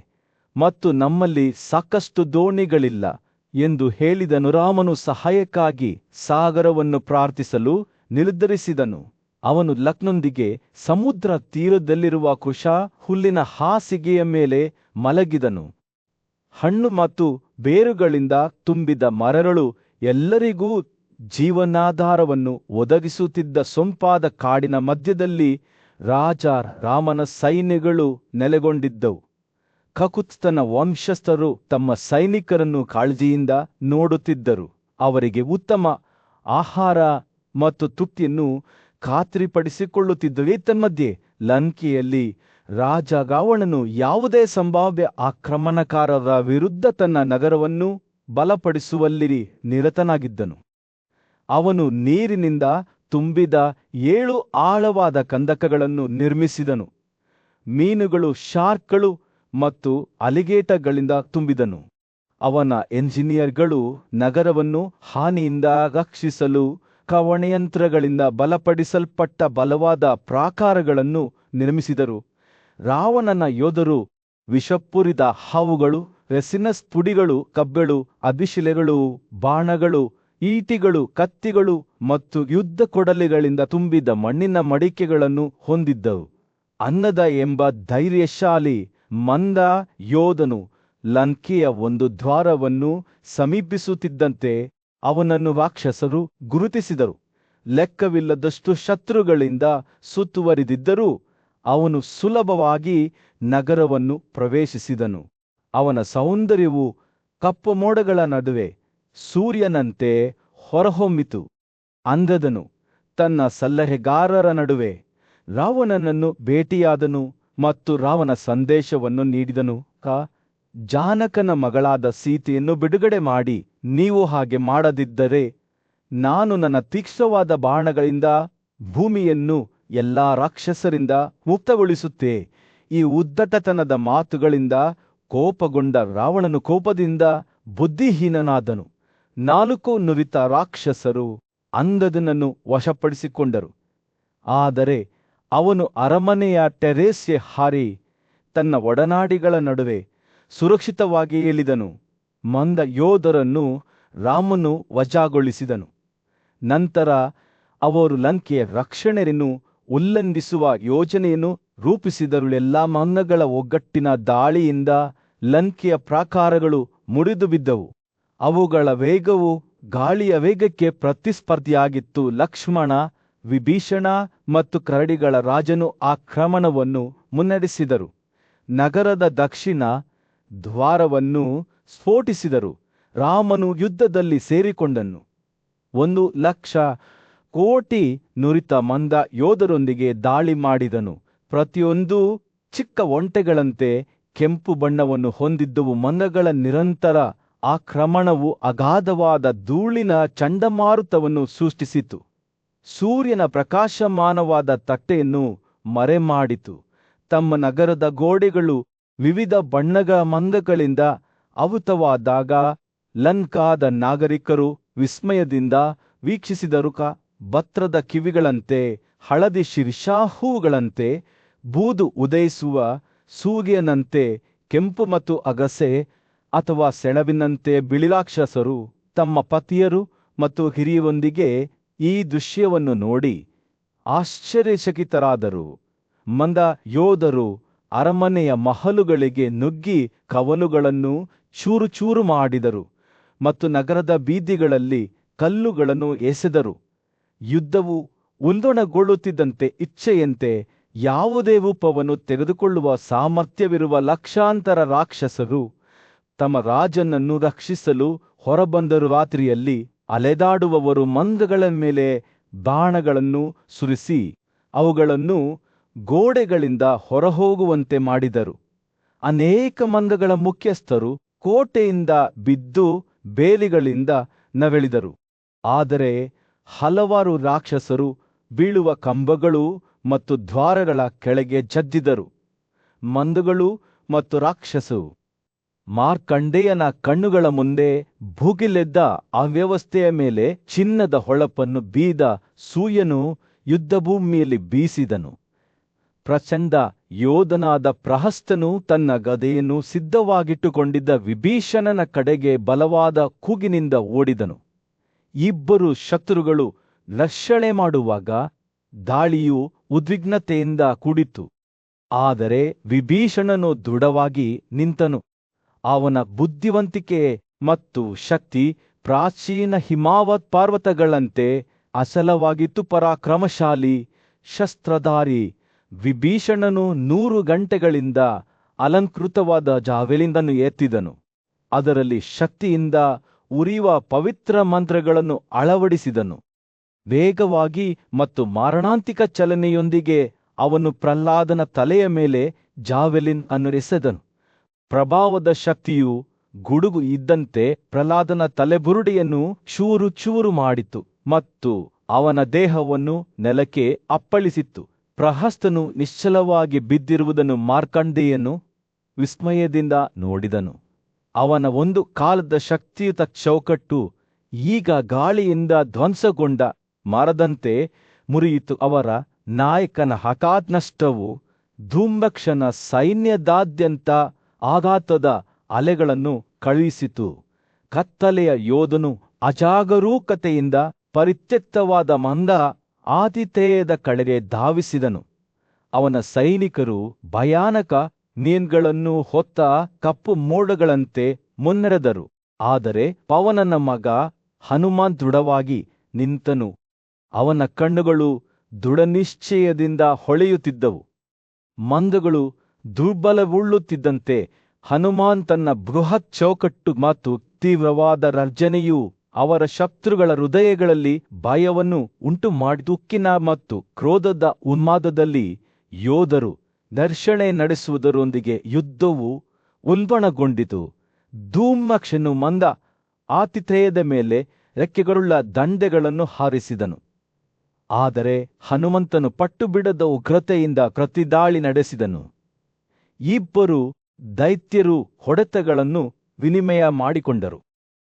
ಮತ್ತು ನಮ್ಮಲ್ಲಿ ಸಾಕಷ್ಟು ದೋಣಿಗಳಿಲ್ಲ ಎಂದು ಹೇಳಿದನು. ರಾಮನು ಸಹಾಯಕ್ಕಾಗಿ ಸಾಗರವನ್ನು ಪ್ರಾರ್ಥಿಸಲು ನಿರ್ಧರಿಸಿದನು. ಅವನು ಲಕ್ನೊಂದಿಗೆ ಸಮುದ್ರ ತೀರದಲ್ಲಿರುವ ಕುಶ ಹುಲ್ಲಿನ ಹಾಸಿಗೆಯ ಮೇಲೆ ಮಲಗಿದನು. ಹಣ್ಣು ಮತ್ತು ಬೇರುಗಳಿಂದ ತುಂಬಿದ ಮರಗಳು ಎಲ್ಲರಿಗೂ ಜೀವನಾಧಾರವನ್ನು ಒದಗಿಸುತ್ತಿದ್ದ ಸೊಂಪಾದ ಕಾಡಿನ ಮಧ್ಯದಲ್ಲಿ ರಾಜ ರಾಮನ ಸೈನ್ಯಗಳು ನೆಲೆಗೊಂಡಿದ್ದವು. ಕಕುತ್ಸ್ಥನ ವಂಶಸ್ಥರು ತಮ್ಮ ಸೈನಿಕರನ್ನು ಕಾಳಜಿಯಿಂದ ನೋಡುತ್ತಿದ್ದರು. ಅವರಿಗೆ ಉತ್ತಮ ಆಹಾರ ಮತ್ತು ತೃಪ್ತಿಯನ್ನು ಖಾತ್ರಿಪಡಿಸಿಕೊಳ್ಳುತ್ತಿದ್ದರು. ಏತನ್ಮಧ್ಯೆ ಲಂಕೆಯಲ್ಲಿ ರಾಜ ರಾವಣನು ಯಾವುದೇ ಸಂಭಾವ್ಯ ಆಕ್ರಮಣಕಾರರ ವಿರುದ್ಧ ತನ್ನ ನಗರವನ್ನು ಬಲಪಡಿಸುವಲ್ಲಿ ನಿರತನಾಗಿದ್ದನು. ಅವನು ನೀರಿನಿಂದ ತುಂಬಿದ 7 ಆಳವಾದ ಕಂದಕಗಳನ್ನು ನಿರ್ಮಿಸಿದನು. ಮೀನುಗಳು, ಶಾರ್ಕ್ಗಳು ಮತ್ತು ಅಲಿಗೇಟರ್ಗಳಿಂದ ತುಂಬಿದನು. ಅವನ ಎಂಜಿನಿಯರ್ಗಳು ನಗರವನ್ನು ಹಾನಿಯಿಂದ ರಕ್ಷಿಸಲು ಕವಣೆಯಂತ್ರಗಳಿಂದ ಬಲಪಡಿಸಲ್ಪಟ್ಟ ಬಲವಾದ ಪ್ರಾಕಾರಗಳನ್ನು ನಿರ್ಮಿಸಿದರು. ರಾವಣನ ಯೋಧರು ವಿಷಪೂರಿತ ಹಾವುಗಳು, ರೆಸಿನಸ್ ಪುಡಿಗಳು, ಕಬ್ಬೆಳು, ಅಭಿಶಿಲೆಗಳು, ಬಾಣಗಳು, ಈಟಿಗಳು, ಕತ್ತಿಗಳು ಮತ್ತು ಯುದ್ಧ ಕೊಡಲಿಗಳಿಂದ ತುಂಬಿದ ಮಣ್ಣಿನ ಮಡಿಕೆಗಳನ್ನು ಹೊಂದಿದ್ದವು. ಅನ್ನದ ಎಂಬ ಧೈರ್ಯಶಾಲಿ ಮಂದ ಯೋಧನು ಲಂಕೆಯ ಒಂದು ದ್ವಾರವನ್ನು ಸಮೀಪಿಸುತ್ತಿದ್ದಂತೆ ಅವನನ್ನು ರಾಕ್ಷಸರು ಗುರುತಿಸಿದರು. ಲೆಕ್ಕವಿಲ್ಲದಷ್ಟು ಶತ್ರುಗಳಿಂದ ಸುತ್ತುವರಿದಿದ್ದರೂ ಅವನು ಸುಲಭವಾಗಿ ನಗರವನ್ನು ಪ್ರವೇಶಿಸಿದನು. ಅವನ ಸೌಂದರ್ಯವು ಕಪ್ಪು ಮೋಡಗಳ ನಡುವೆ ಸೂರ್ಯನಂತೆ ಹೊರಹೊಮ್ಮಿತು. ಅಂಧದನು ತನ್ನ ಸಲಹೆಗಾರರ ನಡುವೆ ರಾವಣನನ್ನು ಭೇಟಿಯಾದನು ಮತ್ತು ರಾವಣ ಸಂದೇಶವನ್ನು ನೀಡಿದನು. ಜಾನಕನ ಮಗಳಾದ ಸೀತೆಯನ್ನು ಬಿಡುಗಡೆ ಮಾಡಿ, ನೀವು ಹಾಗೆ ಮಾಡದಿದ್ದರೆ ನಾನು ನನ್ನ ತೀಕ್ಷ್ಣವಾದ ಬಾಣಗಳಿಂದ ಭೂಮಿಯನ್ನು ಎಲ್ಲಾ ರಾಕ್ಷಸರಿಂದ ಮುಕ್ತಗೊಳಿಸುತ್ತೆ. ಈ ಉದ್ದಟತನದ ಮಾತುಗಳಿಂದ ಕೋಪಗೊಂಡ ರಾವಣನು ಕೋಪದಿಂದ ಬುದ್ಧಿಹೀನನಾದನು. 4 ನುರಿತ ರಾಕ್ಷಸರು ಅಂಗದನನ್ನು ವಶಪಡಿಸಿಕೊಂಡರು. ಆದರೆ ಅವನು ಅರಮನೆಯ ಟೆರೇಸ್ಗೆ ಹಾರಿ ತನ್ನ ಒಡನಾಡಿಗಳ ನಡುವೆ ಸುರಕ್ಷಿತವಾಗಿ ಇಳಿದನು. ಮಂದ ಯೋಧರನ್ನು ರಾಮನು ವಜಾಗೊಳಿಸಿದನು. ನಂತರ ಅವರು ಲಂಕೆಯ ರಕ್ಷಣೆಯನ್ನು ಉಲ್ಲಂಘಿಸುವ ಯೋಜನೆಯನ್ನು ರೂಪಿಸಿದರು. ಎಲ್ಲಾ ಮಂದಗಳ ಒಗ್ಗಟ್ಟಿನ ದಾಳಿಯಿಂದ ಲಂಕೆಯ ಪ್ರಾಕಾರಗಳು ಮುರಿದು ಬಿದ್ದವು. ಅವುಗಳ ವೇಗವು ಗಾಳಿಯ ವೇಗಕ್ಕೆ ಪ್ರತಿಸ್ಪರ್ಧಿಯಾಗಿತ್ತು. ಲಕ್ಷ್ಮಣ, ವಿಭೀಷಣ ಮತ್ತು ಕರಡಿಗಳ ರಾಜನು ಆಕ್ರಮಣವನ್ನು ಮುನ್ನಡೆಸಿದರು. ನಗರದ ದಕ್ಷಿಣ ದ್ವಾರವನ್ನು ಸ್ಫೋಟಿಸಿದರು. ರಾಮನು ಯುದ್ಧದಲ್ಲಿ ಸೇರಿಕೊಂಡನು. 1,00,000 ನುರಿತ ಮಂದ ಯೋಧರೊಂದಿಗೆ ದಾಳಿ ಮಾಡಿದನು. ಪ್ರತಿಯೊಂದೂ ಚಿಕ್ಕ ಒಂಟೆಗಳಂತೆ ಕೆಂಪು ಬಣ್ಣವನ್ನು ಹೊಂದಿದ್ದವು. ಮಂದಗಳ ನಿರಂತರ ಆಕ್ರಮಣವು ಅಗಾಧವಾದ ಧೂಳಿನ ಚಂಡಮಾರುತವನ್ನು ಸೃಷ್ಟಿಸಿತು. ಸೂರ್ಯನ ಪ್ರಕಾಶಮಾನವಾದ ತಟ್ಟೆಯನ್ನು ಮರೆಮಾಡಿತು. ತಮ್ಮ ನಗರದ ಗೋಡೆಗಳು ವಿವಿಧ ಬಣ್ಣಗಳ ಮಂದಗಳಿಂದ ಆವೃತವಾದಾಗ ಲಂಕಾದ ನಾಗರಿಕರು ವಿಸ್ಮಯದಿಂದ ವೀಕ್ಷಿಸಿದರು. ಭತ್ರದ ಕಿವಿಗಳಂತೆ, ಹಳದಿ ಶೀರ್ಷಹೂವುಗಳಂತೆ, ಬೂದು ಉದಯಿಸುವ ಸೂರ್ಯನಂತೆ, ಕೆಂಪು ಮತ್ತು ಅಗಸೆ ಅಥವಾ ಸೆಣಬಿನಂತೆ ಬಿಳಿ ರಾಕ್ಷಸರು ತಮ್ಮ ಪತಿಯರು ಮತ್ತು ಹಿರಿಯರೊಂದಿಗೆ ಈ ದೃಶ್ಯವನ್ನು ನೋಡಿ ಆಶ್ಚರ್ಯಚಕಿತರಾದರು. ಮಂದ ಯೋಧರು ಅರಮನೆಯ ಮಹಲುಗಳಿಗೆ ನುಗ್ಗಿ ಕವಲುಗಳನ್ನು ಚೂರು ಮಾಡಿದರು ಮತ್ತು ನಗರದ ಬೀದಿಗಳಲ್ಲಿ ಕಲ್ಲುಗಳನ್ನು ಎಸೆದರು. ಯುದ್ಧವು ಉಲ್ಬಣಗೊಳ್ಳುತ್ತಿದ್ದಂತೆ ಇಚ್ಛೆಯಂತೆ ಯಾವುದೇ ರೂಪವನ್ನು ತೆಗೆದುಕೊಳ್ಳುವ ಸಾಮರ್ಥ್ಯವಿರುವ ಲಕ್ಷಾಂತರ ರಾಕ್ಷಸರು ತಮ್ಮ ರಾಜನನ್ನು ರಕ್ಷಿಸಲು ಹೊರಬಂದರು. ರಾತ್ರಿಯಲ್ಲಿ ಅಲೆದಾಡುವವರು ಮಂದಗಳ ಮೇಲೆ ಬಾಣಗಳನ್ನು ಸುರಿಸಿ ಅವುಗಳನ್ನು ಗೋಡೆಗಳಿಂದ ಹೊರಹೋಗುವಂತೆ ಮಾಡಿದರು. ಅನೇಕ ಮಂದಗಳ ಮುಖ್ಯಸ್ಥರು ಕೋಟೆಯಿಂದ ಬಿದ್ದು ಬೇಲಿಗಳಿಂದ ನವೆಳಿದರು. ಆದರೆ ಹಲವಾರು ರಾಕ್ಷಸರು ಬೀಳುವ ಕಂಬಗಳು ಮತ್ತು ದ್ವಾರಗಳ ಕೆಳಗೆ ಜದ್ದಿದರು. ಮಂದಗಳು ಮತ್ತು ರಾಕ್ಷಸರು ಮಾರ್ಕಂಡೇಯನ ಕಣ್ಣುಗಳ ಮುಂದೆ ಭುಗಿಲೆದ್ದ ಅವ್ಯವಸ್ಥೆಯ ಮೇಲೆ ಚಿನ್ನದ ಹೊಳಪನ್ನು ಬೀದ ಸೂರ್ಯನು ಯುದ್ಧಭೂಮಿಯಲ್ಲಿ ಬೀಸಿದನು. ಪ್ರಚಂಡ ಯೋಧನಾದ ಪ್ರಹಸ್ತನು ತನ್ನ ಗದೆಯನ್ನು ಸಿದ್ಧವಾಗಿಟ್ಟುಕೊಂಡಿದ್ದ ವಿಭೀಷಣನ ಕಡೆಗೆ ಬಲವಾದ ಕೂಗಿನಿಂದ ಓಡಿದನು. ಇಬ್ಬರು ಶತ್ರುಗಳು ಘರ್ಷಣೆ ಮಾಡುವಾಗ ದಾಳಿಯು ಉದ್ವಿಗ್ನತೆಯಿಂದ ಕೂಡಿತು. ಆದರೆ ವಿಭೀಷಣನು ದೃಢವಾಗಿ ನಿಂತನು. ಅವನ ಬುದ್ಧಿವಂತಿಕೆ ಮತ್ತು ಶಕ್ತಿ ಪ್ರಾಚೀನ ಹಿಮಾವತ್ ಪರ್ವತಗಳಂತೆ ಅಸಲವಾಗಿತ್ತು. ಪರಾಕ್ರಮಶಾಲಿ ಶಸ್ತ್ರಧಾರಿ ವಿಭೀಷಣನು 100 ಗಂಟೆಗಳಿಂದ ಅಲಂಕೃತವಾದ ಜಾವೆಲಿನನ್ನು ಎತ್ತಿದನು. ಅದರಲ್ಲಿ ಶಕ್ತಿಯಿಂದ ಉರಿಯುವ ಪವಿತ್ರ ಮಂತ್ರಗಳನ್ನು ಅಳವಡಿಸಿದನು. ವೇಗವಾಗಿ ಮತ್ತು ಮಾರಣಾಂತಿಕ ಚಲನೆಯೊಂದಿಗೆ ಅವನು ಪ್ರಹ್ಲಾದನ ತಲೆಯ ಮೇಲೆ ಜಾವೆಲಿನ್ ಅನ್ನು ಎಸೆದನು. ಪ್ರಭಾವದ ಶಕ್ತಿಯು ಗುಡುಗು ಇದ್ದಂತೆ ಪ್ರಹ್ಲಾದನ ತಲೆಬುರುಡೆಯನ್ನು ಚೂರು ಮಾಡಿತು ಮತ್ತು ಅವನ ದೇಹವನ್ನು ನೆಲಕ್ಕೆ ಅಪ್ಪಳಿಸಿತ್ತು. ಪ್ರಹಸ್ತನು ನಿಶ್ಚಲವಾಗಿ ಬಿದ್ದಿರುವುದನ್ನು ಮಾರ್ಕಂಡೇಯನು ವಿಸ್ಮಯದಿಂದ ನೋಡಿದನು. ಅವನ ಒಂದು ಕಾಲದ ಶಕ್ತಿಯುತ ಚೌಕಟ್ಟು ಈಗ ಗಾಳಿಯಿಂದ ಧ್ವಂಸಗೊಂಡ ಮರದಂತೆ ಮುರಿಯಿತು. ಅವರ ನಾಯಕನ ಹಠಾತ್ ನಷ್ಟವು ಧೂಮ್ರಕ್ಷಣ ಸೈನ್ಯದಾದ್ಯಂತ ಆಘಾತದ ಅಲೆಗಳನ್ನು ಕಳುಹಿಸಿತು. ಕತ್ತಲೆಯ ಯೋಧನು ಅಜಾಗರೂಕತೆಯಿಂದ ಪರಿತ್ಯಕ್ತವಾದ ಮಂದ ಆತಿಥೇಯದ ಕಡೆಗೆ ಧಾವಿಸಿದನು. ಅವನ ಸೈನಿಕರು ಭಯಾನಕ ನೇನ್ಗಳನ್ನು ಹೊತ್ತ ಕಪ್ಪು ಮೋಡಗಳಂತೆ ಮುನ್ನಡೆದರು. ಆದರೆ ಪವನನ ಮಗ ಹನುಮಾನ್ ದೃಢವಾಗಿ ನಿಂತನು. ಅವನ ಕಣ್ಣುಗಳು ದೃಢನಿಶ್ಚಯದಿಂದ ಹೊಳೆಯುತ್ತಿದ್ದವು. ಮಂದಗಳು ದುರ್ಬಲಗೊಳ್ಳುತ್ತಿದ್ದಂತೆ ಹನುಮಾನ್ ತನ್ನ ಬೃಹತ್ ಚೌಕಟ್ಟು ಮತ್ತು ತೀವ್ರವಾದ ಗರ್ಜನೆಯು ಅವರ ಶತ್ರುಗಳ ಹೃದಯಗಳಲ್ಲಿ ಭಯವನ್ನು ಉಂಟು ಮಾಡಿತು. ಉಕ್ಕಿನ ಮತ್ತು ಕ್ರೋಧದ ಉನ್ಮಾದದಲ್ಲಿ ಯೋಧರು ಘರ್ಷಣೆ ನಡೆಸುವುದರೊಂದಿಗೆ ಯುದ್ಧವು ಉಲ್ಬಣಗೊಂಡಿತು. ಧೂಮ್ರಾಕ್ಷನು ಮಂದ ಆತಿಥೇಯದ ಮೇಲೆ ರೆಕ್ಕೆಗಳುಳ್ಳ ದಂಡೆಗಳನ್ನು ಹಾರಿಸಿದನು. ಆದರೆ ಹನುಮಂತನು ಪಟ್ಟುಬಿಡದ ಉಗ್ರತೆಯಿಂದ ಪ್ರತಿದಾಳಿ ನಡೆಸಿದನು. ಇಬ್ಬರು ದೈತ್ಯರು ಹೊಡೆತಗಳನ್ನು ವಿನಿಮಯ ಮಾಡಿಕೊಂಡರು.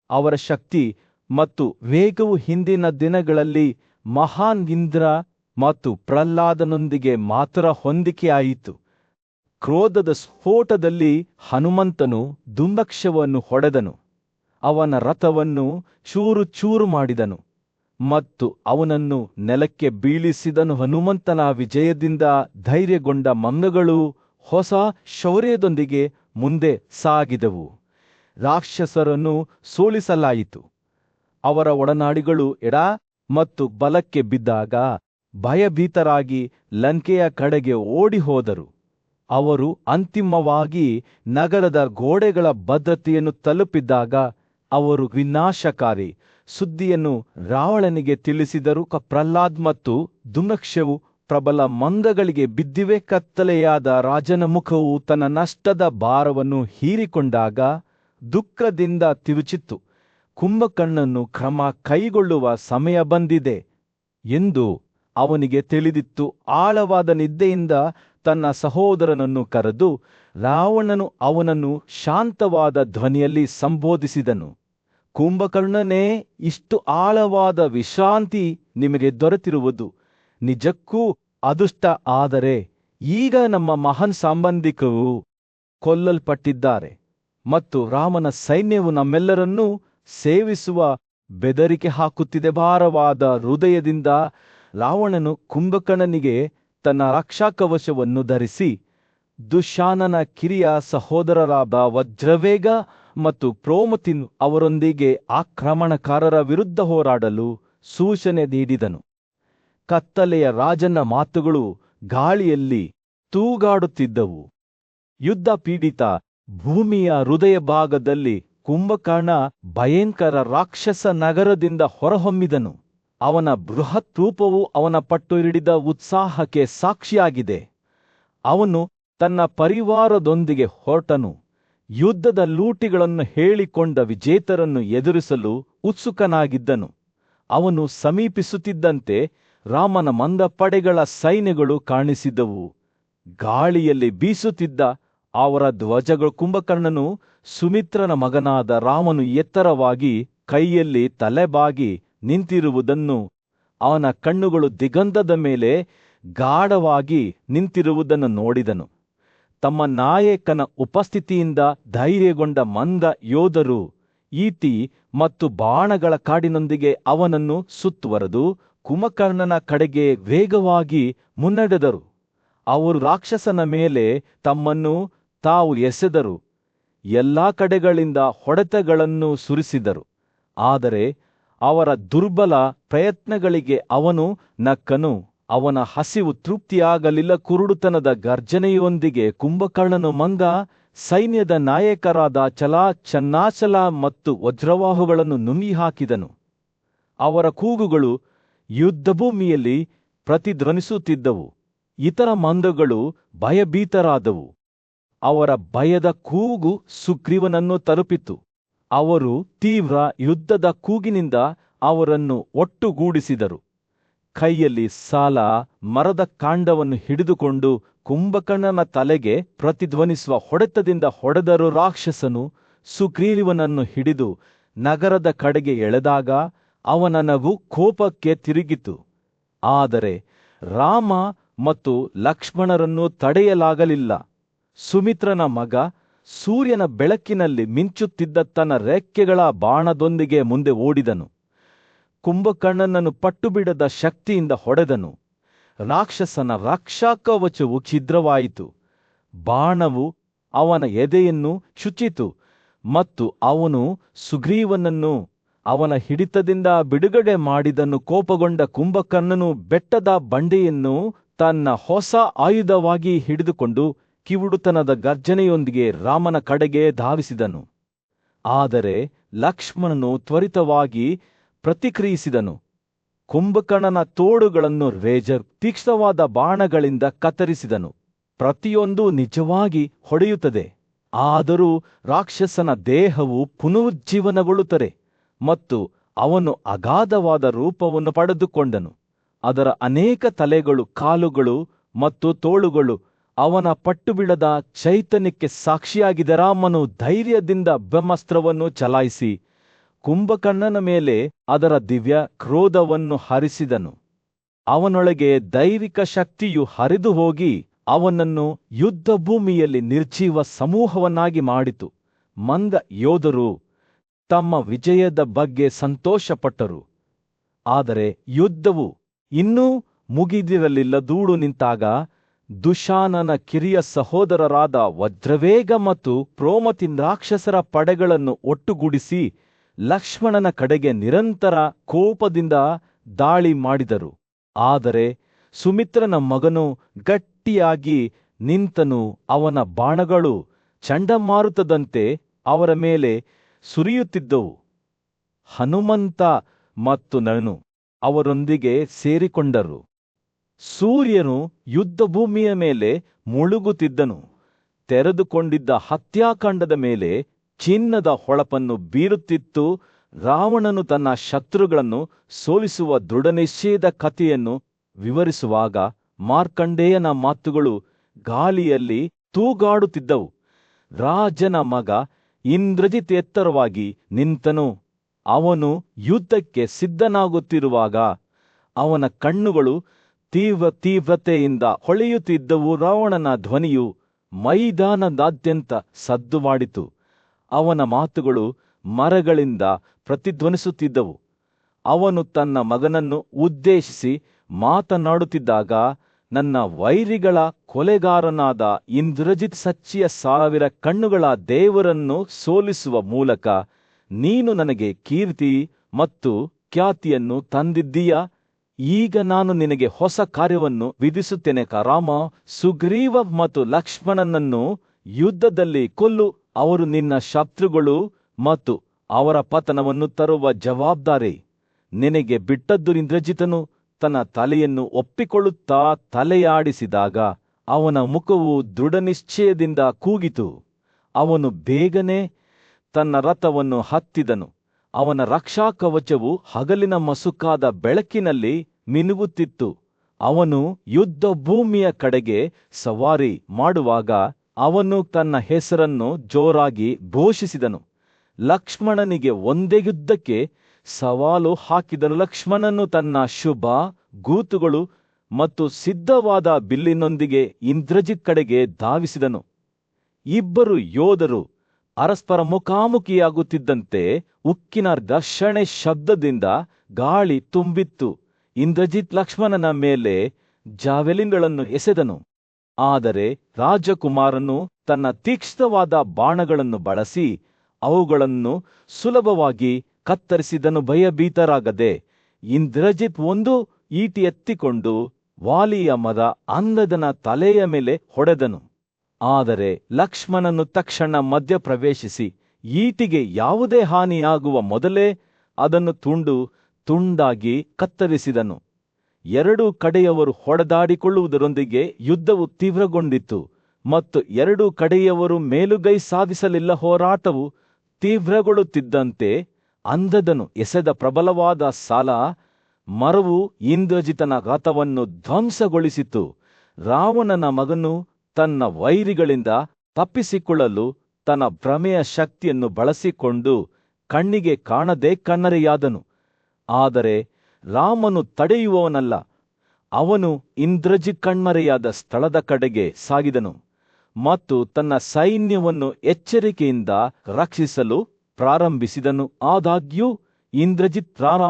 ಅವರ ಶಕ್ತಿ ಮತ್ತು ವೇಗವು ಹಿಂದಿನ ದಿನಗಳಲ್ಲಿ ಮಹಾನ್ ಇಂದ್ರ ಮತ್ತು ಪ್ರಹ್ಲಾದನೊಂದಿಗೆ ಮಾತ್ರ ಹೊಂದಿಕೆಯಾಯಿತು. ಕ್ರೋಧದ ಸ್ಫೋಟದಲ್ಲಿ ಹನುಮಂತನು ಧೂಮ್ರಾಕ್ಷವನ್ನು ಹೊಡೆದನು. ಅವನ ರಥವನ್ನು ಚೂರು ಚೂರು ಮಾಡಿದನು ಮತ್ತು ಅವನನ್ನು ನೆಲಕ್ಕೆ ಬೀಳಿಸಿದನು. ಹನುಮಂತನ ವಿಜಯದಿಂದ ಧೈರ್ಯಗೊಂಡ ಮಂಗಗಳು ಹೊಸ ಶೌರ್ಯದೊಂದಿಗೆ ಮುಂದೆ ಸಾಗಿದವು. ರಾಕ್ಷಸರನ್ನು ಸೋಲಿಸಲಾಯಿತು. ಅವರ ಒಡನಾಡಿಗಳು ಎಡ ಮತ್ತು ಬಲಕ್ಕೆ ಬಿದ್ದಾಗ ಭಯಭೀತರಾಗಿ ಲಂಕೆಯ ಕಡೆಗೆ ಓಡಿಹೋದರು. ಅವರು ಅಂತಿಮವಾಗಿ ನಗರದ ಗೋಡೆಗಳ ಭದ್ರತೆಯನ್ನು ತಲುಪಿದಾಗ ಅವರು ವಿನಾಶಕಾರಿ ಸುದ್ದಿಯನ್ನು ರಾವಣನಿಗೆ ತಿಳಿಸಿದರು. ಪ್ರಹ್ಲಾದ್ ಮತ್ತು ಧೂಮ್ರಾಕ್ಷವು ಪ್ರಬಲ ಮಂಗಗಳಿಗೆ ಬಿದ್ದಿವೆ. ಕತ್ತಲೆಯಾದ ರಾಜನ ಮುಖವು ತನ್ನ ನಷ್ಟದ ಭಾರವನ್ನು ಹೀರಿಕೊಂಡಾಗ ದುಃಖದಿಂದ ತಿರುಚಿತ್ತು. ಕುಂಭಕರ್ಣನು ಕ್ರಮ ಕೈಗೊಳ್ಳುವ ಸಮಯ ಬಂದಿದೆ ಎಂದು ಅವನಿಗೆ ತಿಳಿದಿತ್ತು. ಆಳವಾದ ನಿದ್ದೆಯಿಂದ ತನ್ನ ಸಹೋದರನನ್ನು ಕರೆದು ರಾವಣನು ಅವನನ್ನು ಶಾಂತವಾದ ಧ್ವನಿಯಲ್ಲಿ ಸಂಬೋಧಿಸಿದನು. ಕುಂಭಕರ್ಣನೇ, ಇಷ್ಟು ಆಳವಾದ ವಿಶ್ರಾಂತಿ ನಿಮಗೆ ದೊರೆತಿರುವುದು ನಿಜಕ್ಕೂ ಅದೃಷ್ಟ. ಆದರೆ ಈಗ ನಮ್ಮ ಮಹಾನ್ ಸಂಬಂಧಿಕರು ಕೊಲ್ಲಲ್ಪಟ್ಟಿದ್ದಾರೆ ಮತ್ತು ರಾಮನ ಸೈನ್ಯವು ನಮ್ಮೆಲ್ಲರನ್ನೂ ಸೇವಿಸುವ ಬೆದರಿಕೆ ಹಾಕುತ್ತಿದೆ. ಭಾರವಾದ ಹೃದಯದಿಂದ ರಾವಣನು ಕುಂಭಕರ್ಣನಿಗೆ ತನ್ನ ರಕ್ಷಾಕವಚವನ್ನು ಧರಿಸಿ ದುಶಾನನ ಕಿರಿಯ ಸಹೋದರರಾದ ವಜ್ರವೇಗ ಮತ್ತು ಪ್ರೋಮತಿನ್ ಅವರೊಂದಿಗೆ ಆಕ್ರಮಣಕಾರರ ವಿರುದ್ಧ ಹೋರಾಡಲು ಸೂಚನೆ ನೀಡಿದನು. ಕತ್ತಲೆಯ ರಾಜನ ಮಾತುಗಳು ಗಾಳಿಯಲ್ಲಿ ತೂಗಾಡುತ್ತಿದ್ದವು. ಯುದ್ಧ ಪೀಡಿತ ಭೂಮಿಯ ಹೃದಯ ಭಾಗದಲ್ಲಿ ಕುಂಭಕರ್ಣ ಭಯಂಕರ ರಾಕ್ಷಸ ನಗರದಿಂದ ಹೊರಹೊಮ್ಮಿದನು. ಅವನ ಬೃಹತ್ ರೂಪವು ಅವನ ಪಟ್ಟು ಹಿಡಿದ ಉತ್ಸಾಹಕ್ಕೆ ಸಾಕ್ಷಿಯಾಗಿದೆ. ಅವನು ತನ್ನ ಪರಿವಾರದೊಂದಿಗೆ ಹೊರಟನು. ಯುದ್ಧದ ಲೂಟಿಗಳನ್ನು ಹೇಳಿಕೊಂಡ ವಿಜೇತರನ್ನು ಎದುರಿಸಲು ಉತ್ಸುಕನಾಗಿದ್ದನು. ಅವನು ಸಮೀಪಿಸುತ್ತಿದ್ದಂತೆ ರಾಮನ ಮಂದ ಪಡೆಗಳ ಸೈನ್ಯಗಳು ಕಾಣಿಸಿದವು. ಗಾಳಿಯಲ್ಲಿ ಬೀಸುತ್ತಿದ್ದ ಅವರ ಧ್ವಜಗಳು. ಕುಂಭಕರ್ಣನು ಸುಮಿತ್ರನ ಮಗನಾದ ರಾಮನು ಎತ್ತರವಾಗಿ ಕೈಯಲ್ಲಿ ತಲೆಬಾಗಿ ನಿಂತಿರುವುದನ್ನು, ಅವನ ಕಣ್ಣುಗಳು ದಿಗಂತದ ಮೇಲೆ ಗಾಢವಾಗಿ ನಿಂತಿರುವುದನ್ನು ನೋಡಿದನು. ತಮ್ಮ ನಾಯಕನ ಉಪಸ್ಥಿತಿಯಿಂದ ಧೈರ್ಯಗೊಂಡ ಮಂದ ಯೋಧರು ಈಟಿ ಮತ್ತು ಬಾಣಗಳ ಕಾಡಿನೊಂದಿಗೆ ಅವನನ್ನು ಸುತ್ತುವರೆದು ಕುಂಭಕರ್ಣನ ಕಡೆಗೆ ವೇಗವಾಗಿ ಮುನ್ನಡೆದರು. ಅವರು ರಾಕ್ಷಸನ ಮೇಲೆ ತಮ್ಮನ್ನು ತಾವು ಎಸೆದರು. ಎಲ್ಲಾ ಕಡೆಗಳಿಂದ ಹೊಡೆತಗಳನ್ನು ಸುರಿಸಿದರು. ಆದರೆ ಅವರ ದುರ್ಬಲ ಪ್ರಯತ್ನಗಳಿಗೆ ಅವನು ನಕ್ಕನು. ಅವನ ಹಸಿವು ತೃಪ್ತಿಯಾಗಲಿಲ್ಲ. ಕುರುಡುತನದ ಗರ್ಜನೆಯೊಂದಿಗೆ ಕುಂಭಕರ್ಣನು ಮಂದ ಸೈನ್ಯದ ನಾಯಕರಾದ ಚಲ, ಚನ್ನಾಚಲ ಮತ್ತು ವಜ್ರವಾಹುಗಳನ್ನು ನುಂಗಿಹಾಕಿದನು. ಅವರ ಕೂಗುಗಳು ಯುದ್ಧಭೂಮಿಯಲ್ಲಿ ಪ್ರತಿಧ್ವನಿಸುತ್ತಿದ್ದವು. ಇತರ ಮಂದಗಳು ಭಯಭೀತರಾದವು. ಅವರ ಭಯದ ಕೂಗು ಸುಗ್ರೀವನನ್ನು ತಲುಪಿತು. ಅವರು ತೀವ್ರ ಯುದ್ಧದ ಕೂಗಿನಿಂದ ಅವರನ್ನು ಒಟ್ಟುಗೂಡಿಸಿದರು. ಕೈಯಲ್ಲಿ ಸಾಲ ಮರದ ಕಾಂಡವನ್ನು ಹಿಡಿದುಕೊಂಡು ಕುಂಭಕರ್ಣನ ತಲೆಗೆ ಪ್ರತಿಧ್ವನಿಸುವ ಹೊಡೆತದಿಂದ ಹೊಡೆದರು. ರಾಕ್ಷಸನು ಸುಗ್ರೀವನನ್ನು ಹಿಡಿದು ನಗರದ ಕಡೆಗೆ ಎಳೆದಾಗ ಅವನ ನಗು ಕೋಪಕ್ಕೆ ತಿರುಗಿತು. ಆದರೆ ರಾಮ ಮತ್ತು ಲಕ್ಷ್ಮಣರನ್ನು ತಡೆಯಲಾಗಲಿಲ್ಲ. ಸುಮಿತ್ರನ ಮಗ ಸೂರ್ಯನ ಬೆಳಕಿನಲ್ಲಿ ಮಿಂಚುತ್ತಿದ್ದ ತನ್ನ ರೆಕ್ಕೆಗಳ ಬಾಣದೊಂದಿಗೆ ಮುಂದೆ ಓಡಿದನು. ಕುಂಭಕರ್ಣನನ್ನು ಪಟ್ಟುಬಿಡದ ಶಕ್ತಿಯಿಂದ ಹೊಡೆದನು. ರಾಕ್ಷಸನ ರಕ್ಷಾಕವಚವು ಛಿದ್ರವಾಯಿತು. ಬಾಣವು ಅವನ ಎದೆಯನ್ನು ಚುಚ್ಚಿತು ಮತ್ತು ಅವನು ಸುಗ್ರೀವನನ್ನು ಅವನ ಹಿಡಿತದಿಂದ ಬಿಡುಗಡೆ ಮಾಡಿದನು. ಕೋಪಗೊಂಡ ಕುಂಭಕರ್ಣನು ಬೆಟ್ಟದ ಬಂಡೆಯನ್ನು ತನ್ನ ಹೊಸ ಆಯುಧವಾಗಿ ಹಿಡಿದುಕೊಂಡು ಕಿವುಡುತನದ ಗರ್ಜನೆಯೊಂದಿಗೆ ರಾಮನ ಕಡೆಗೆ ಧಾವಿಸಿದನು. ಆದರೆ ಲಕ್ಷ್ಮಣನು ತ್ವರಿತವಾಗಿ ಪ್ರತಿಕ್ರಿಯಿಸಿದನು. ಕುಂಭಕರ್ಣನ ತೋಳುಗಳನ್ನು ರೇಜರ್ ತೀಕ್ಷ್ಣವಾದ ಬಾಣಗಳಿಂದ ಕತ್ತರಿಸಿದನು. ಪ್ರತಿಯೊಂದೂ ನಿಜವಾಗಿ ಹೊಡೆಯುತ್ತದೆ, ಆದರೂ ರಾಕ್ಷಸನ ದೇಹವು ಪುನರುಜ್ಜೀವನಗೊಳ್ಳುತ್ತದೆ ಮತ್ತು ಅವನು ಅಗಾಧವಾದ ರೂಪವನ್ನು ಪಡೆದುಕೊಂಡನು. ಅದರ ಅನೇಕ ತಲೆಗಳು, ಕಾಲುಗಳು ಮತ್ತು ತೋಳುಗಳು ಅವನ ಪಟ್ಟುಬಿಡದ ಚೈತನ್ಯಕ್ಕೆ ಸಾಕ್ಷಿಯಾಗಿದ್ದ. ರಾಮನು ಧೈರ್ಯದಿಂದ ಬ್ರಹ್ಮಾಸ್ತ್ರವನ್ನು ಚಲಾಯಿಸಿ ಕುಂಭಕರ್ಣನ ಮೇಲೆ ಅದರ ದಿವ್ಯ ಕ್ರೋಧವನ್ನು ಹರಿಸಿದನು. ಅವನೊಳಗೆ ದೈವಿಕ ಶಕ್ತಿಯು ಹರಿದು ಹೋಗಿ ಅವನನ್ನು ಯುದ್ಧ ಭೂಮಿಯಲ್ಲಿ ನಿರ್ಜೀವ ಸಮೂಹವನ್ನಾಗಿ ಮಾಡಿತು. ಮಂದ ಯೋಧರು ತಮ್ಮ ವಿಜಯದ ಬಗ್ಗೆ ಸಂತೋಷಪಟ್ಟರು. ಆದರೆ ಯುದ್ಧವು ಇನ್ನೂ ಮುಗಿದಿರಲಿಲ್ಲ. ದೂಡು ನಿಂತಾಗ ದುಶಾನನ ಕಿರಿಯ ಸಹೋದರರಾದ ವಜ್ರವೇಗ ಮತ್ತು ಪ್ರೋಮತಿನ್ ರಾಕ್ಷಸರ ಪಡೆಗಳನ್ನು ಒಟ್ಟುಗೂಡಿಸಿ ಲಕ್ಷ್ಮಣನ ಕಡೆಗೆ ನಿರಂತರ ಕೋಪದಿಂದ ದಾಳಿ ಮಾಡಿದರು. ಆದರೆ ಸುಮಿತ್ರನ ಮಗನು ಗಟ್ಟಿಯಾಗಿ ನಿಂತನು. ಅವನ ಬಾಣಗಳು ಚಂಡಮಾರುತದಂತೆ ಅವರ ಮೇಲೆ ಸುರಿಯುತ್ತಿದ್ದವು. ಹನುಮಂತ ಮತ್ತು ನಳನು ಅವರೊಂದಿಗೆ ಸೇರಿಕೊಂಡರು. ಸೂರ್ಯನು ಯುದ್ಧಭೂಮಿಯ ಮೇಲೆ ಮುಳುಗುತ್ತಿದ್ದನು. ತೆರೆದುಕೊಂಡಿದ್ದ ಹತ್ಯಾಕಾಂಡದ ಮೇಲೆ ಚಿನ್ನದ ಹೊಳಪನ್ನು ಬೀರುತ್ತಿತ್ತು. ರಾವಣನು ತನ್ನ ಶತ್ರುಗಳನ್ನು ಸೋಲಿಸುವ ದೃಢನಿಶ್ಚಯದ ಕಥೆಯನ್ನು ವಿವರಿಸುವಾಗ ಮಾರ್ಕಂಡೇಯನ ಮಾತುಗಳು ಗಾಳಿಯಲ್ಲಿ ತೂಗಾಡುತ್ತಿದ್ದವು. ರಾಜನ ಮಗ ಇಂದ್ರಜಿತ್ ಎತ್ತರವಾಗಿ ನಿಂತನು. ಅವನು ಯುದ್ಧಕ್ಕೆ ಸಿದ್ಧನಾಗುತ್ತಿರುವಾಗ ಅವನ ಕಣ್ಣುಗಳು ತೀವ್ರತೆಯಿಂದ ಹೊಳೆಯುತ್ತಿದ್ದವು. ರಾವಣನ ಧ್ವನಿಯು ಮೈದಾನದಾದ್ಯಂತ ಸದ್ದು ಮಾಡಿತು. ಅವನ ಮಾತುಗಳು ಮರಗಳಿಂದ ಪ್ರತಿಧ್ವನಿಸುತ್ತಿದ್ದವು. ಅವನು ತನ್ನ ಮಗನನ್ನು ಉದ್ದೇಶಿಸಿ ಮಾತನಾಡುತ್ತಿದ್ದಾಗ, ನನ್ನ ವೈರಿಗಳ ಕೊಲೆಗಾರನಾದ ಇಂದ್ರಜಿತ್ ಸಚ್ಚಿಯ 1000 ಕಣ್ಣುಗಳ ದೇವರನ್ನು ಸೋಲಿಸುವ ಮೂಲಕ ನೀನು ನನಗೆ ಕೀರ್ತಿ ಮತ್ತು ಖ್ಯಾತಿಯನ್ನು ತಂದಿದ್ದೀಯ. ಈಗ ನಾನು ನಿನಗೆ ಹೊಸ ಕಾರ್ಯವನ್ನು ವಿಧಿಸುತ್ತೇನೆ. ರಾಮ, ಸುಗ್ರೀವ ಮತ್ತು ಲಕ್ಷ್ಮಣನನ್ನು ಯುದ್ಧದಲ್ಲಿ ಕೊಲ್ಲು. ಅವರು ನಿನ್ನ ಶತ್ರುಗಳು ಮತ್ತು ಅವರ ಪತನವನ್ನು ತರುವ ಜವಾಬ್ದಾರಿ ನಿನಗೆ ಬಿಟ್ಟದ್ದು. ಇಂದ್ರಜಿತನು ತನ್ನ ತಲೆಯನ್ನು ಒಪ್ಪಿಕೊಳ್ಳುತ್ತಾ ತಲೆಯಾಡಿಸಿದಾಗ ಅವನ ಮುಖವು ದೃಢನಿಶ್ಚಯದಿಂದ ಕೂಗಿತು. ಅವನು ಬೇಗನೆ ತನ್ನ ರಥವನ್ನು ಹತ್ತಿದನು. ಅವನ ರಕ್ಷಾಕವಚವು ಹಗಲಿನ ಮಸುಕಾದ ಬೆಳಕಿನಲ್ಲಿ ಮಿನುಗುತ್ತಿತ್ತು. ಅವನು ಯುದ್ಧ ಭೂಮಿಯ ಕಡೆಗೆ ಸವಾರಿ ಮಾಡುವಾಗ ಅವನು ತನ್ನ ಹೆಸರನ್ನು ಜೋರಾಗಿ ಘೋಷಿಸಿದನು. ಲಕ್ಷ್ಮಣನಿಗೆ ಒಂದೇ ಯುದ್ಧಕ್ಕೆ ಸವಾಲು ಹಾಕಿದನು. ಲಕ್ಷ್ಮಣನು ತನ್ನ ಶುಭ ಗೂತುಗಳು ಮತ್ತು ಸಿದ್ಧವಾದ ಬಿಲ್ಲಿನೊಂದಿಗೆ ಇಂದ್ರಜಿತ್ ಕಡೆಗೆ ಧಾವಿಸಿದನು. ಇಬ್ಬರು ಯೋಧರು ಪರಸ್ಪರ ಮುಖಾಮುಖಿಯಾಗುತ್ತಿದ್ದಂತೆ ಉಕ್ಕಿನ ಘರ್ಷಣೆ ಶಬ್ದದಿಂದ ಗಾಳಿ ತುಂಬಿತ್ತು. ಇಂದ್ರಜಿತ್ ಲಕ್ಷ್ಮಣನ ಮೇಲೆ ಜಾವೆಲಿನ್ಗಳನ್ನು ಎಸೆದನು. ಆದರೆ ರಾಜಕುಮಾರನು ತನ್ನ ತೀಕ್ಷ್ಣವಾದ ಬಾಣಗಳನ್ನು ಬಳಸಿ ಅವುಗಳನ್ನು ಸುಲಭವಾಗಿ ಕತ್ತರಿಸಿದನು. ಭಯಭೀತರಾಗದೆ ಇಂದ್ರಜಿತ್ ಒಂದು ಈಟಿ ಎತ್ತಿಕೊಂಡು ವಾಲಿಯ ಮದ ಅಂಧದನ ತಲೆಯ ಮೇಲೆ ಹೊಡೆದನು. ಆದರೆ ಲಕ್ಷ್ಮಣನು ತಕ್ಷಣ ಮಧ್ಯಪ್ರವೇಶಿಸಿ ಈಟಿಗೆ ಯಾವುದೇ ಹಾನಿಯಾಗುವ ಮೊದಲೇ ಅದನ್ನು ತುಂಡು ತುಂಡಾಗಿ ಕತ್ತರಿಸಿದನು. ಎರಡೂ ಕಡೆಯವರು ಹೊಡೆದಾಡಿಕೊಳ್ಳುವುದರೊಂದಿಗೆ ಯುದ್ಧವು ತೀವ್ರಗೊಂಡಿತು ಮತ್ತು ಎರಡೂ ಕಡೆಯವರು ಮೇಲುಗೈ ಸಾಧಿಸಲಿಲ್ಲ. ಹೋರಾಟವು ತೀವ್ರಗೊಳ್ಳುತ್ತಿದ್ದಂತೆ ಅಂಧದನು ಎಸೆದ ಪ್ರಬಲವಾದ ಸಾಲ ಮರವು ಇಂದ್ರಜಿತನ ರಥವನ್ನು ಧ್ವಂಸಗೊಳಿಸಿತು. ರಾವಣನ ಮಗನು ತನ್ನ ವೈರಿಗಳಿಂದ ತಪ್ಪಿಸಿಕೊಳ್ಳಲು ತನ್ನ ಭ್ರಮೆಯ ಶಕ್ತಿಯನ್ನು ಬಳಸಿಕೊಂಡು ಕಣ್ಣಿಗೆ ಕಾಣದೆ ಕಣ್ಣರೆಯಾದನು. ಆದರೆ ರಾಮನು ತಡೆಯುವವನಲ್ಲ. ಅವನು ಇಂದ್ರಜಿತ್ ಕಣ್ಮರೆಯಾದ ಸ್ಥಳದ ಕಡೆಗೆ ಸಾಗಿದನು ಮತ್ತು ತನ್ನ ಸೈನ್ಯವನ್ನು ಎಚ್ಚರಿಕೆಯಿಂದ ರಕ್ಷಿಸಲು ಪ್ರಾರಂಭಿಸಿದನು. ಆದಾಗ್ಯೂ ಇಂದ್ರಜಿತ್ ರಾಮ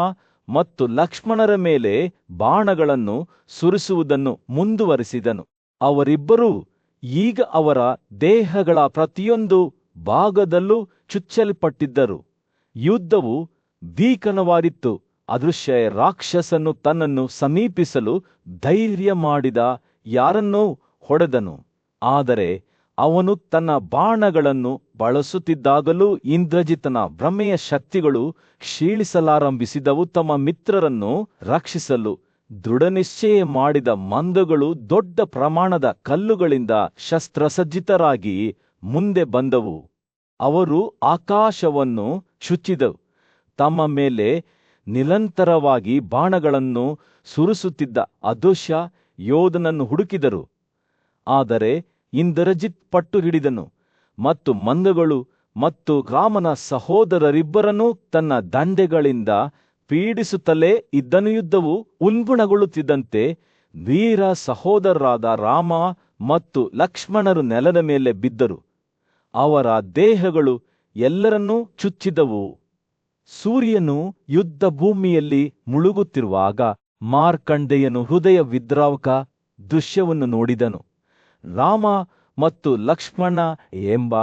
ಮತ್ತು ಲಕ್ಷ್ಮಣರ ಮೇಲೆ ಬಾಣಗಳನ್ನು ಸುರಿಸುವುದನ್ನು ಮುಂದುವರಿಸಿದನು. ಅವರಿಬ್ಬರೂ ಈಗ ಅವರ ದೇಹಗಳ ಪ್ರತಿಯೊಂದು ಭಾಗದಲ್ಲೂ ಚುಚ್ಚಲ್ಪಟ್ಟಿದ್ದರು. ಯುದ್ಧವು ಭೀಕರವಾಗಿತ್ತು. ಅದೃಶ್ಯ ರಾಕ್ಷಸನು ತನ್ನನ್ನು ಸಮೀಪಿಸಲು ಧೈರ್ಯ ಮಾಡಿದ ಯಾರನ್ನೋ ಹೊಡೆದನು. ಆದರೆ ಅವನು ತನ್ನ ಬಾಣಗಳನ್ನು ಬಳಸುತ್ತಿದ್ದಾಗಲೂ ಇಂದ್ರಜಿತನ ಭ್ರಮೆಯ ಶಕ್ತಿಗಳು ಕ್ಷೀಣಿಸಲಾರಂಭಿಸಿದವು. ತಮ್ಮ ಮಿತ್ರರನ್ನು ರಕ್ಷಿಸಲು ದೃಢನಿಶ್ಚಯ ಮಾಡಿದ ಮಂದಗಳು ದೊಡ್ಡ ಪ್ರಮಾಣದ ಕಲ್ಲುಗಳಿಂದ ಶಸ್ತ್ರಸಜ್ಜಿತರಾಗಿ ಮುಂದೆ ಬಂದವು. ಅವರು ಆಕಾಶವನ್ನು ಚುಚ್ಚಿದವು. ತಮ್ಮ ಮೇಲೆ ನಿರಂತರವಾಗಿ ಬಾಣಗಳನ್ನು ಸುರಿಸುತ್ತಿದ್ದ ಅದೃಶ್ಯ ಯೋಧನನ್ನು ಹುಡುಕಿದರು. ಆದರೆ ಇಂದ್ರಜಿತ್ ಪಟ್ಟು ಹಿಡಿದನು ಮತ್ತು ಮಂದಗಳು ಮತ್ತು ರಾಮನ ಸಹೋದರರಿಬ್ಬರನ್ನೂ ತನ್ನ ದಂಡೆಗಳಿಂದ ಪೀಡಿಸುತ್ತಲೇ ಇದ್ದನು. ಯುದ್ಧವು ಉಲ್ಬಣಗೊಳ್ಳುತ್ತಿದ್ದಂತೆ ವೀರ ಸಹೋದರರಾದ ರಾಮ ಮತ್ತು ಲಕ್ಷ್ಮಣರು ನೆಲದ ಮೇಲೆ ಬಿದ್ದರು. ಅವರ ದೇಹಗಳು ಎಲ್ಲರನ್ನೂ ಚುಚ್ಚಿದವು. ಸೂರ್ಯನು ಯುದ್ಧ ಭೂಮಿಯಲ್ಲಿ ಮುಳುಗುತ್ತಿರುವಾಗ ಮಾರ್ಕಂಡೆಯನು ಹೃದಯ ವಿದ್ರಾವಕ ದೃಶ್ಯವನ್ನು ನೋಡಿದನು. ರಾಮ ಮತ್ತು ಲಕ್ಷ್ಮಣ ಎಂಬ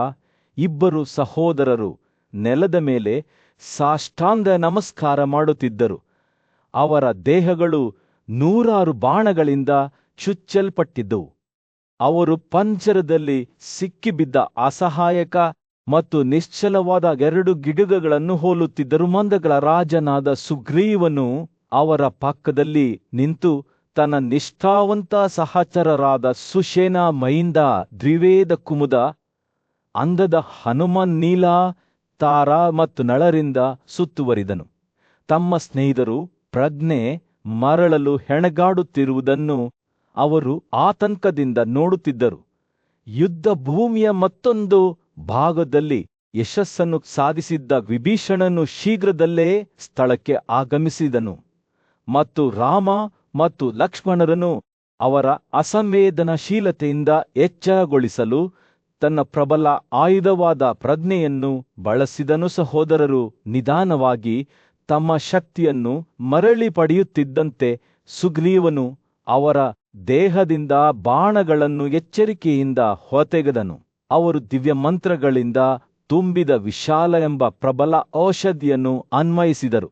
ಇಬ್ಬರು ಸಹೋದರರು ನೆಲದ ಮೇಲೆ ಸಾಷ್ಟಾಂಗ ನಮಸ್ಕಾರ ಮಾಡುತ್ತಿದ್ದರು. ಅವರ ದೇಹಗಳು 100 ಬಾಣಗಳಿಂದ ಚುಚ್ಚಲ್ಪಟ್ಟಿದ್ದವು. ಅವರು ಪಂಜರದಲ್ಲಿ ಸಿಕ್ಕಿಬಿದ್ದ ಅಸಹಾಯಕ ಮತ್ತು ನಿಶ್ಚಲವಾದ 2 ಗಿಡುಗಗಳನ್ನು ಹೋಲುತ್ತಿದ್ದರು. ಮಂದಗಳ ರಾಜನಾದ ಸುಗ್ರೀವನು ಅವರ ಪಕ್ಕದಲ್ಲಿ ನಿಂತು ತನ್ನ ನಿಷ್ಠಾವಂತ ಸಹಚರರಾದ ಸುಷೇನ ಮೈಂದ ದ್ವಿವೇದ ಕುಮುದ ಅಂದದ ಹನುಮನ್ ನೀಲ ತಾರ ಮತ್ತು ನಳರಿಂದ ಸುತ್ತುವರಿದನು. ತಮ್ಮ ಸ್ನೇಹಿತರು ಪ್ರಜ್ಞೆ ಮರಳಲು ಹೆಣಗಾಡುತ್ತಿರುವುದನ್ನು ಅವರು ಆತಂಕದಿಂದ ನೋಡುತ್ತಿದ್ದರು. ಯುದ್ಧ ಭೂಮಿಯ ಮತ್ತೊಂದು ಭಾಗದಲ್ಲಿ ಯಶಸ್ಸನ್ನು ಸಾಧಿಸಿದ್ದ ವಿಭೀಷಣನು ಶೀಘ್ರದಲ್ಲೇ ಸ್ಥಳಕ್ಕೆ ಆಗಮಿಸಿದನು ಮತ್ತು ರಾಮ ಮತ್ತು ಲಕ್ಷ್ಮಣರನ್ನು ಅವರ ಅಸಂವೇದನಶೀಲತೆಯಿಂದ ಎಚ್ಚರಗೊಳಿಸಲು ತನ್ನ ಪ್ರಬಲ ಆಯುಧವಾದ ಪ್ರಜ್ಞೆಯನ್ನು ಬಳಸಿದನು. ಸಹೋದರರು ನಿಧಾನವಾಗಿ ತಮ್ಮ ಶಕ್ತಿಯನ್ನು ಮರಳಿ ಪಡೆಯುತ್ತಿದ್ದಂತೆ ಸುಗ್ರೀವನು ಅವರ ದೇಹದಿಂದ ಬಾಣಗಳನ್ನು ಎಚ್ಚರಿಕೆಯಿಂದ ಹೊರತೆಗೆದನು. ಅವರು ದಿವ್ಯ ಮಂತ್ರಗಳಿಂದ ತುಂಬಿದ ವಿಶಾಲ ಎಂಬ ಪ್ರಬಲ ಔಷಧಿಯನ್ನು ಅನ್ವಯಿಸಿದರು.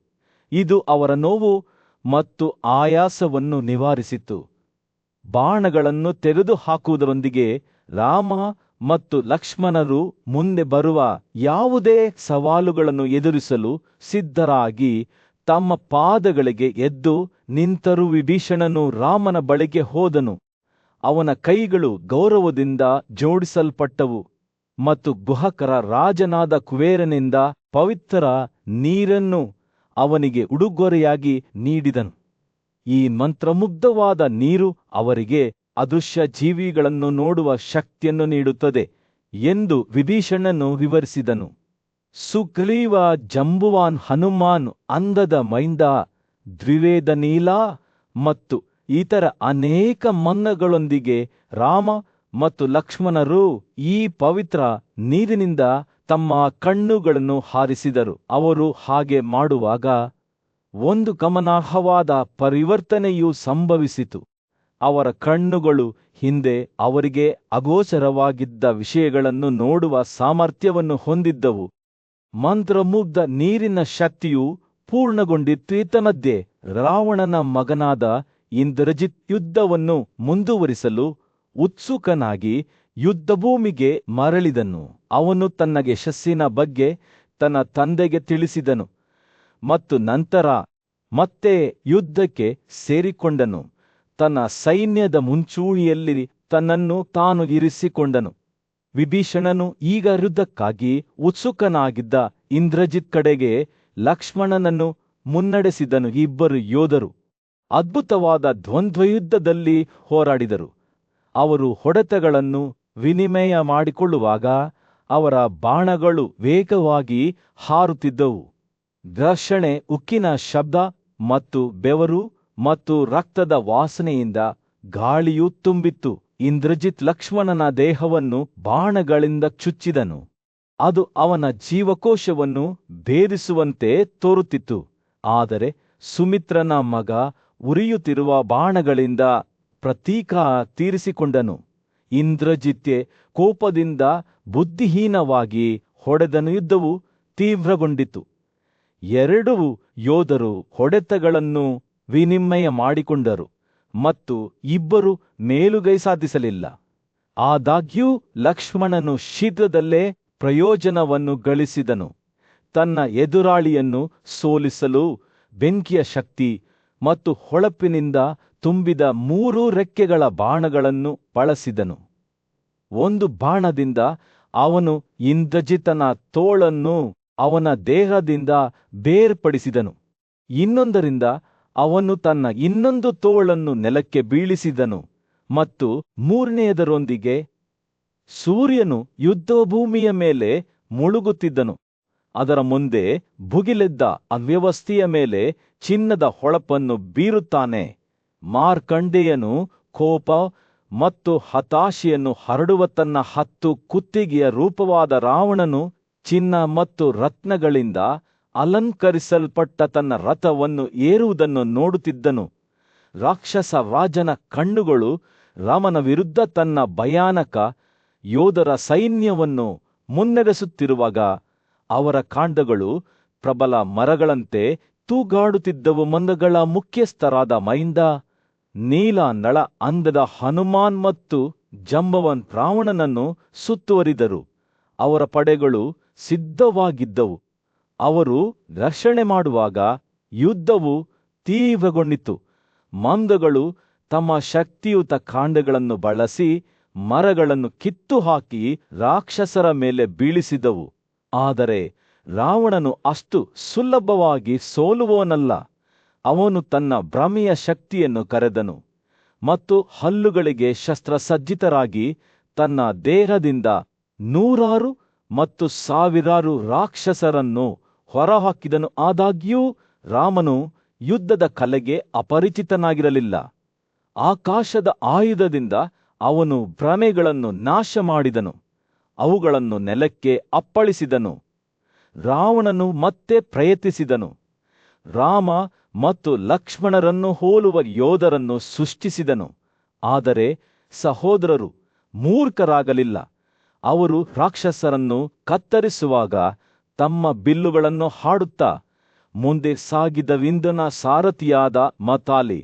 ಇದು ಅವರ ನೋವು ಮತ್ತು ಆಯಾಸವನ್ನು ನಿವಾರಿಸಿತು. ಬಾಣಗಳನ್ನು ತೆಗೆದುಹಾಕುವುದರೊಂದಿಗೆ ರಾಮ ಮತ್ತು ಲಕ್ಷ್ಮಣರು ಮುಂದೆ ಬರುವ ಯಾವುದೇ ಸವಾಲುಗಳನ್ನು ಎದುರಿಸಲು ಸಿದ್ಧರಾಗಿ ತಮ್ಮ ಪಾದಗಳಿಗೆ ಎದ್ದು ನಿಂತರು. ವಿಭೀಷಣನು ರಾಮನ ಬಳಿಗೆ ಹೋದನು. ಅವನ ಕೈಗಳು ಗೌರವದಿಂದ ಜೋಡಿಸಲ್ಪಟ್ಟವು ಮತ್ತು ಗುಹಕರ ರಾಜನಾದ ಕುಬೇರನಿಂದ ಪವಿತ್ರ ನೀರನ್ನು ಅವನಿಗೆ ಉಡುಗೊರೆಯಾಗಿ ನೀಡಿದನು. ಈ ಮಂತ್ರಮುಗ್ಧವಾದ ನೀರು ಅವರಿಗೆ ಅದೃಶ್ಯ ಜೀವಿಗಳನ್ನು ನೋಡುವ ಶಕ್ತಿಯನ್ನು ನೀಡುತ್ತದೆ ಎಂದು ವಿಭೀಷಣನು ವಿವರಿಸಿದನು. ಸುಗ್ರೀವ, ಜಂಬುವಾನ್, ಹನುಮಾನ್, ಅಂದದ ಮೈಂದ, ದ್ವಿವೇದ ನೀಲ ಮತ್ತು ಇತರ ಅನೇಕ ಮನ್ನಗಳೊಂದಿಗೆ ರಾಮ ಮತ್ತು ಲಕ್ಷ್ಮಣರು ಈ ಪವಿತ್ರ ನೀರಿನಿಂದ ತಮ್ಮ ಕಣ್ಣುಗಳನ್ನು ಹಾರಿಸಿದರು. ಅವರು ಹಾಗೆ ಮಾಡುವಾಗ ಒಂದು ಗಮನಾರ್ಹವಾದ ಪರಿವರ್ತನೆಯು ಸಂಭವಿಸಿತು. ಅವರ ಕಣ್ಣುಗಳು ಹಿಂದೆ ಅವರಿಗೆ ಅಗೋಚರವಾಗಿದ್ದ ವಿಷಯಗಳನ್ನು ನೋಡುವ ಸಾಮರ್ಥ್ಯವನ್ನು ಹೊಂದಿದ್ದವು. ಮಂತ್ರಮುಗ್ಧ ನೀರಿನ ಶಕ್ತಿಯು ಪೂರ್ಣಗೊಂಡಿತ್ತು. ಇದಲ್ಲದೆ ರಾವಣನ ಮಗನಾದ ಇಂದ್ರಜಿತ್ ಯುದ್ಧವನ್ನು ಮುಂದುವರಿಸಲು ಉತ್ಸುಕನಾಗಿ ಯುದ್ಧಭೂಮಿಗೆ ಮರಳಿದನು. ಅವನು ತನ್ನ ಯಶಸ್ಸಿನ ಬಗ್ಗೆ ತನ್ನ ತಂದೆಗೆ ತಿಳಿಸಿದನು ಮತ್ತು ನಂತರ ಮತ್ತೆ ಯುದ್ಧಕ್ಕೆ ಸೇರಿಕೊಂಡನು. ತನ್ನ ಸೈನ್ಯದ ಮುಂಚೂಣಿಯಲ್ಲಿ ತನ್ನನ್ನು ತಾನು ಇರಿಸಿಕೊಂಡನು. ವಿಭೀಷಣನು ಈಗ ಯುದ್ಧಕ್ಕಾಗಿ ಉತ್ಸುಕನಾಗಿದ್ದ ಇಂದ್ರಜಿತ್ ಕಡೆಗೆ ಲಕ್ಷ್ಮಣನನ್ನು ಮುನ್ನಡೆಸಿದನು. ಇಬ್ಬರು ಯೋಧರು ಅದ್ಭುತವಾದ ದ್ವಂದ್ವಯುದ್ಧದಲ್ಲಿ ಹೋರಾಡಿದರು. ಅವರು ಹೊಡೆತಗಳನ್ನು ವಿನಿಮಯ ಮಾಡಿಕೊಳ್ಳುವಾಗ ಅವರ ಬಾಣಗಳು ವೇಗವಾಗಿ ಹಾರುತ್ತಿದ್ದವು. ಘರ್ಷಣೆ, ಉಕ್ಕಿನ ಶಬ್ದ ಮತ್ತು ಬೆವರು ಮತ್ತು ರಕ್ತದ ವಾಸನೆಯಿಂದ ಗಾಳಿಯು ತುಂಬಿತ್ತು. ಇಂದ್ರಜಿತ್ ಲಕ್ಷ್ಮಣನ ದೇಹವನ್ನು ಬಾಣಗಳಿಂದ ಚುಚ್ಚಿದನು. ಅದು ಅವನ ಜೀವಕೋಶವನ್ನು ಭೇದಿಸುವಂತೆ ತೋರುತ್ತಿತ್ತು. ಆದರೆ ಸುಮಿತ್ರನ ಮಗ ಉರಿಯುತ್ತಿರುವ ಬಾಣಗಳಿಂದ ಪ್ರತೀಕಾರ ತೀರಿಸಿಕೊಂಡನು. ಇಂದ್ರಜಿತ್ಯೆ ಕೋಪದಿಂದ ಬುದ್ಧಿಹೀನವಾಗಿ ಹೊಡೆದನು. ಯುದ್ಧವು ತೀವ್ರಗೊಂಡಿತು. ಎರಡೂ ಯೋಧರು ಹೊಡೆತಗಳನ್ನು ವಿನಿಮಯ ಮಾಡಿಕೊಂಡರು ಮತ್ತು ಇಬ್ಬರು ಮೇಲುಗೈ ಸಾಧಿಸಲಿಲ್ಲ. ಆದಾಗ್ಯೂ ಲಕ್ಷ್ಮಣನು ಶೀಘ್ರದಲ್ಲೇ ಪ್ರಯೋಜನವನ್ನು ಗಳಿಸಿದನು. ತನ್ನ ಎದುರಾಳಿಯನ್ನು ಸೋಲಿಸಲು ಬೆಂಕಿಯ ಶಕ್ತಿ ಮತ್ತು ಹೊಳಪಿನಿಂದ ತುಂಬಿದ 3 ರೆಕ್ಕೆಗಳ ಬಾಣಗಳನ್ನು ಬಳಸಿದನು. ಒಂದು ಬಾಣದಿಂದ ಅವನು ಇಂದ್ರಜಿತನ ತೋಳನ್ನು ಅವನ ದೇಹದಿಂದ ಬೇರ್ಪಡಿಸಿದನು. ಇನ್ನೊಂದರಿಂದ ಅವನು ತನ್ನ ಇನ್ನೊಂದು ತೋಳನ್ನು ನೆಲಕ್ಕೆ ಬೀಳಿಸಿದನು. ಮತ್ತು ಮೂರನೆಯದರೊಂದಿಗೆ ಸೂರ್ಯನು ಯುದ್ಧಭೂಮಿಯ ಮೇಲೆ ಮುಳುಗುತ್ತಿದ್ದನು. ಅದರ ಮುಂದೆ ಭುಗಿಲೆದ್ದ ಅವ್ಯವಸ್ಥೆಯ ಮೇಲೆ ಚಿನ್ನದ ಹೊಳಪನ್ನು ಬೀರುತ್ತಾನೆ. ಮಾರ್ಕಂಡೇಯನು ಕೋಪ ಮತ್ತು ಹತಾಶೆಯನ್ನು ಹರಡುವ ತನ್ನ 10 ಕುತ್ತಿಗೆಯ ರೂಪವಾದ ರಾವಣನು ಚಿನ್ನ ಮತ್ತು ರತ್ನಗಳಿಂದ ಅಲಂಕರಿಸಲ್ಪಟ್ಟ ತನ್ನ ರಥವನ್ನು ಏರುವುದನ್ನು ನೋಡುತ್ತಿದ್ದನು. ರಾಕ್ಷಸ ರಾಜನ ಕಣ್ಣುಗಳು ರಾಮನ ವಿರುದ್ಧ ತನ್ನ ಭಯಾನಕ ಯೋಧರ ಸೈನ್ಯವನ್ನು ಮುನ್ನಡೆಸುತ್ತಿರುವಾಗ ಅವರ ಕಾಂಡಗಳು ಪ್ರಬಲ ಮರಗಳಂತೆ ತೂಗಾಡುತ್ತಿದ್ದವು. ಮಂದಗಳ ಮುಖ್ಯಸ್ಥರಾದ ಮೈಂದ, ನೀಲ ನಳ ಅಂದದ ಹನುಮಾನ್ ಮತ್ತು ಜಂಬವನ್ ರಾವಣನನ್ನು ಸುತ್ತುವರಿದರು. ಅವರ ಪಡೆಗಳು ಸಿದ್ಧವಾಗಿದ್ದವು. ಅವರು ರಕ್ಷಣೆ ಮಾಡುವಾಗ ಯುದ್ಧವು ತೀವ್ರಗೊಂಡಿತು. ಮಂದಗಳು ತಮ್ಮ ಶಕ್ತಿಯುತ ಕಾಂಡಗಳನ್ನು ಬಳಸಿ ಮರಗಳನ್ನು ಕಿತ್ತು ಹಾಕಿ ರಾಕ್ಷಸರ ಮೇಲೆ ಬೀಳಿಸಿದವು. ಆದರೆ ರಾವಣನು ಅಷ್ಟು ಸುಲಭವಾಗಿ ಸೋಲುವವನಲ್ಲ. ಅವನು ತನ್ನ ಭ್ರಮೆಯ ಶಕ್ತಿಯನ್ನು ಕರೆದನು ಮತ್ತು ಹಲ್ಲುಗಳಿಗೆ ಶಸ್ತ್ರಸಜ್ಜಿತರಾಗಿ ತನ್ನ ದೇಹದಿಂದ 100 ಮತ್ತು 1000 ರಾಕ್ಷಸರನ್ನು ಹೊರಹಾಕಿದನು. ಆದಾಗ್ಯೂ ರಾಮನು ಯುದ್ಧದ ಕಲೆಗೆ ಅಪರಿಚಿತನಾಗಿರಲಿಲ್ಲ. ಆಕಾಶದ ಆಯುಧದಿಂದ ಅವನು ಭ್ರಮೆಗಳನ್ನು ನಾಶ ಮಾಡಿದನು, ಅವುಗಳನ್ನು ನೆಲಕ್ಕೆ ಅಪ್ಪಳಿಸಿದನು. ರಾವಣನು ಮತ್ತೆ ಪ್ರಯತ್ನಿಸಿದನು. ರಾಮ ಮತ್ತು ಲಕ್ಷ್ಮಣರನ್ನು ಹೋಲುವ ಯೋಧರನ್ನು ಸೃಷ್ಟಿಸಿದನು. ಆದರೆ ಸಹೋದರರು ಮೂರ್ಖರಾಗಲಿಲ್ಲ. ಅವರು ರಾಕ್ಷಸರನ್ನು ಕತ್ತರಿಸುವಾಗ ತಮ್ಮ ಬಿಲ್ಲುಗಳನ್ನು ಹಾಡುತ್ತಾ ಮುಂದೆ ಸಾಗಿದವಿಂದನ ಸಾರಥಿಯಾದ ಮತಾಲಿ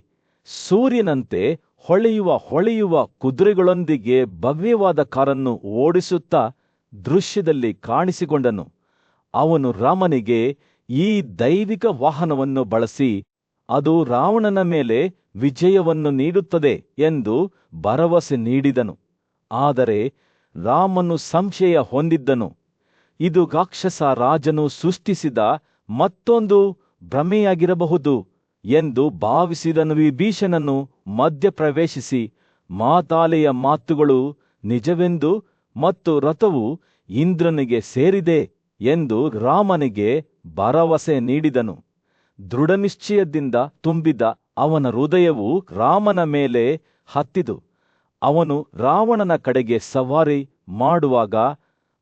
ಸೂರ್ಯನಂತೆ ಹೊಳೆಯುವ ಕುದುರೆಗಳೊಂದಿಗೆ ಭವ್ಯವಾದ ಕಾರನ್ನು ಓಡಿಸುತ್ತಾ ದೃಶ್ಯದಲ್ಲಿ ಕಾಣಿಸಿಕೊಂಡನು. ಅವನು ರಾಮನಿಗೆ ಈ ದೈವಿಕ ವಾಹನವನ್ನು ಬಳಸಿ ಅದು ರಾವಣನ ಮೇಲೆ ವಿಜಯವನ್ನು ನೀಡುತ್ತದೆ ಎಂದು ಭರವಸೆ ನೀಡಿದನು. ಆದರೆ ರಾಮನು ಸಂಶಯ ಹೊಂದಿದ್ದನು. ಇದು ರಾಕ್ಷಸ ರಾಜನು ಸೃಷ್ಟಿಸಿದ ಮತ್ತೊಂದು ಭ್ರಮೆಯಾಗಿರಬಹುದು ಎಂದು ಭಾವಿಸಿದನು. ವಿಭೀಷಣನು ಮಧ್ಯಪ್ರವೇಶಿಸಿ ಮಾತಾಲೆಯ ಮಾತುಗಳು ನಿಜವೆಂದು ಮತ್ತು ರಥವು ಇಂದ್ರನಿಗೆ ಸೇರಿದೆ ಎಂದು ರಾಮನಿಗೆ ಭರವಸೆ ನೀಡಿದನು. ದೃಢನಿಶ್ಚಯದಿಂದ ತುಂಬಿದ ಅವನ ಹೃದಯವು ರಾಮನ ಮೇಲೆ ಹತ್ತಿತು. ಅವನು ರಾವಣನ ಕಡೆಗೆ ಸವಾರಿ ಮಾಡುವಾಗ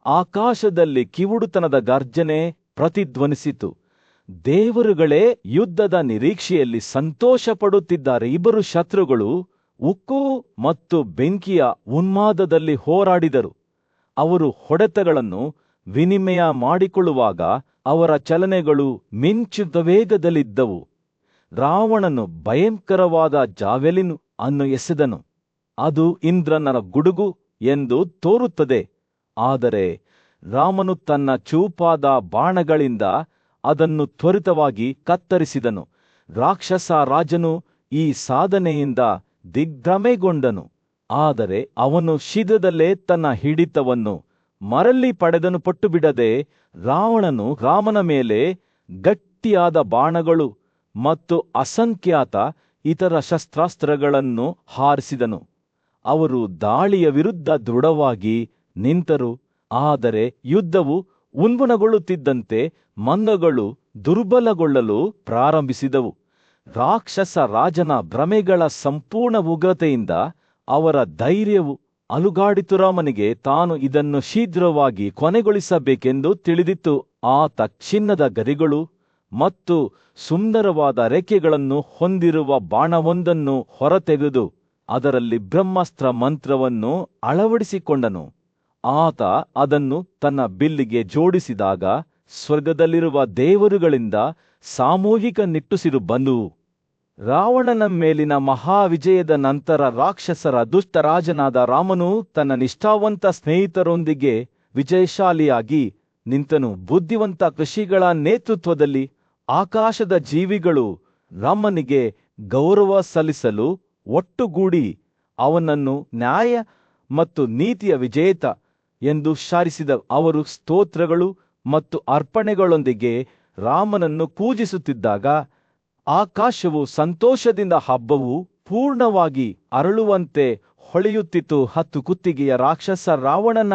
ಆಕಾಶದಲ್ಲಿ ಕಿವುಡುತನದ ಗರ್ಜನೆ ಪ್ರತಿಧ್ವನಿಸಿತು. ದೇವರುಗಳೇ ಯುದ್ಧದ ನಿರೀಕ್ಷೆಯಲ್ಲಿ ಸಂತೋಷಪಡುತ್ತಿದ್ದಾರೆ. ಇಬ್ಬರು ಶತ್ರುಗಳು ಉಕ್ಕು ಮತ್ತು ಬೆಂಕಿಯ ಉನ್ಮಾದದಲ್ಲಿ ಹೋರಾಡಿದರು. ಅವರು ಹೊಡೆತಗಳನ್ನು ವಿನಿಮಯ ಮಾಡಿಕೊಳ್ಳುವಾಗ ಅವರ ಚಲನೆಗಳು ಮಿಂಚಿದ ವೇಗದಲ್ಲಿದ್ದವು. ರಾವಣನು ಭಯಂಕರವಾದ ಜಾವೆಲಿನ್ ಅನ್ನು ಎಸೆದನು. ಅದು ಇಂದ್ರನ ಗುಡುಗು ಎಂದು ತೋರುತ್ತದೆ. ಆದರೆ ರಾಮನು ತನ್ನ ಚೂಪಾದ ಬಾಣಗಳಿಂದ ಅದನ್ನು ತ್ವರಿತವಾಗಿ ಕತ್ತರಿಸಿದನು. ರಾಕ್ಷಸ ರಾಜನು ಈ ಸಾಧನೆಯಿಂದ ದಿಗ್ಭ್ರಮೆಗೊಂಡನು. ಆದರೆ ಅವನು ಶೀಘ್ರದಲ್ಲೇ ತನ್ನ ಹಿಡಿತವನ್ನು ಮರಳಿ ಪಡೆದನು. ಪಟ್ಟುಬಿಡದೆ ರಾವಣನು ರಾಮನ ಮೇಲೆ ಗಟ್ಟಿಯಾದ ಬಾಣಗಳು ಮತ್ತು ಅಸಂಖ್ಯಾತ ಇತರ ಶಸ್ತ್ರಾಸ್ತ್ರಗಳನ್ನು ಹಾರಿಸಿದನು. ಅವರು ದಾಳಿಯ ವಿರುದ್ಧ ದೃಢವಾಗಿ ನಿಂತರು. ಆದರೆ ಯುದ್ಧವು ಉನ್ಮೂಲಗೊಳ್ಳುತ್ತಿದ್ದಂತೆ ಮಂದಗಳು ದುರ್ಬಲಗೊಳ್ಳಲು ಪ್ರಾರಂಭಿಸಿದವು. ರಾಕ್ಷಸ ರಾಜನ ಭ್ರಮೆಗಳ ಸಂಪೂರ್ಣ ಉಗ್ರತೆಯಿಂದ ಅವರ ಧೈರ್ಯವು ಅಲುಗಾಡಿತು. ರಾಮನಿಗೆ ತಾನು ಇದನ್ನು ಶೀಘ್ರವಾಗಿ ಕೊನೆಗೊಳಿಸಬೇಕೆಂದು ತಿಳಿದಿತ್ತು. ಆತ ಚಿನ್ನದ ಗರಿಗಳು ಮತ್ತು ಸುಂದರವಾದ ರೆಕ್ಕೆಗಳನ್ನು ಹೊಂದಿರುವ ಬಾಣವೊಂದನ್ನು ಹೊರತೆಗೆದು ಅದರಲ್ಲಿ ಬ್ರಹ್ಮಾಸ್ತ್ರ ಮಂತ್ರವನ್ನು ಅಳವಡಿಸಿಕೊಂಡನು. ಆತ ಅದನ್ನು ತನ್ನ ಬಿಲ್ಲಿಗೆ ಜೋಡಿಸಿದಾಗ ಸ್ವರ್ಗದಲ್ಲಿರುವ ದೇವರುಗಳಿಂದ ಸಾಮೂಹಿಕ ನಿಟ್ಟುಸಿರು ಬಂದುವು. ರಾವಣನ ಮೇಲಿನ ಮಹಾವಿಜಯದ ನಂತರ ರಾಕ್ಷಸರ ದುಷ್ಟರಾಜನಾದ ರಾಮನು ತನ್ನ ನಿಷ್ಠಾವಂತ ಸ್ನೇಹಿತರೊಂದಿಗೆ ವಿಜಯಶಾಲಿಯಾಗಿ ನಿಂತನು. ಬುದ್ಧಿವಂತ ಋಷಿಗಳ ನೇತೃತ್ವದಲ್ಲಿ ಆಕಾಶದ ಜೀವಿಗಳು ರಾಮನಿಗೆ ಗೌರವ ಸಲ್ಲಿಸಲು ಒಟ್ಟುಗೂಡಿ ಅವನನ್ನು ನ್ಯಾಯ ಮತ್ತು ನೀತಿಯ ವಿಜೇತ ಎಂದು ಶಾರಿಸಿದ ಅವರು ಸ್ತೋತ್ರಗಳು ಮತ್ತು ಅರ್ಪಣೆಗಳೊಂದಿಗೆ ರಾಮನನ್ನು ಪೂಜಿಸುತ್ತಿದ್ದಾಗ ಆಕಾಶವು ಸಂತೋಷದಿಂದ ಹಬ್ಬವು ಪೂರ್ಣವಾಗಿ ಅರಳುವಂತೆ ಹೊಳೆಯುತ್ತಿತ್ತು. 10 ಕುತ್ತಿಗೆಯ ರಾಕ್ಷಸ ರಾವಣನ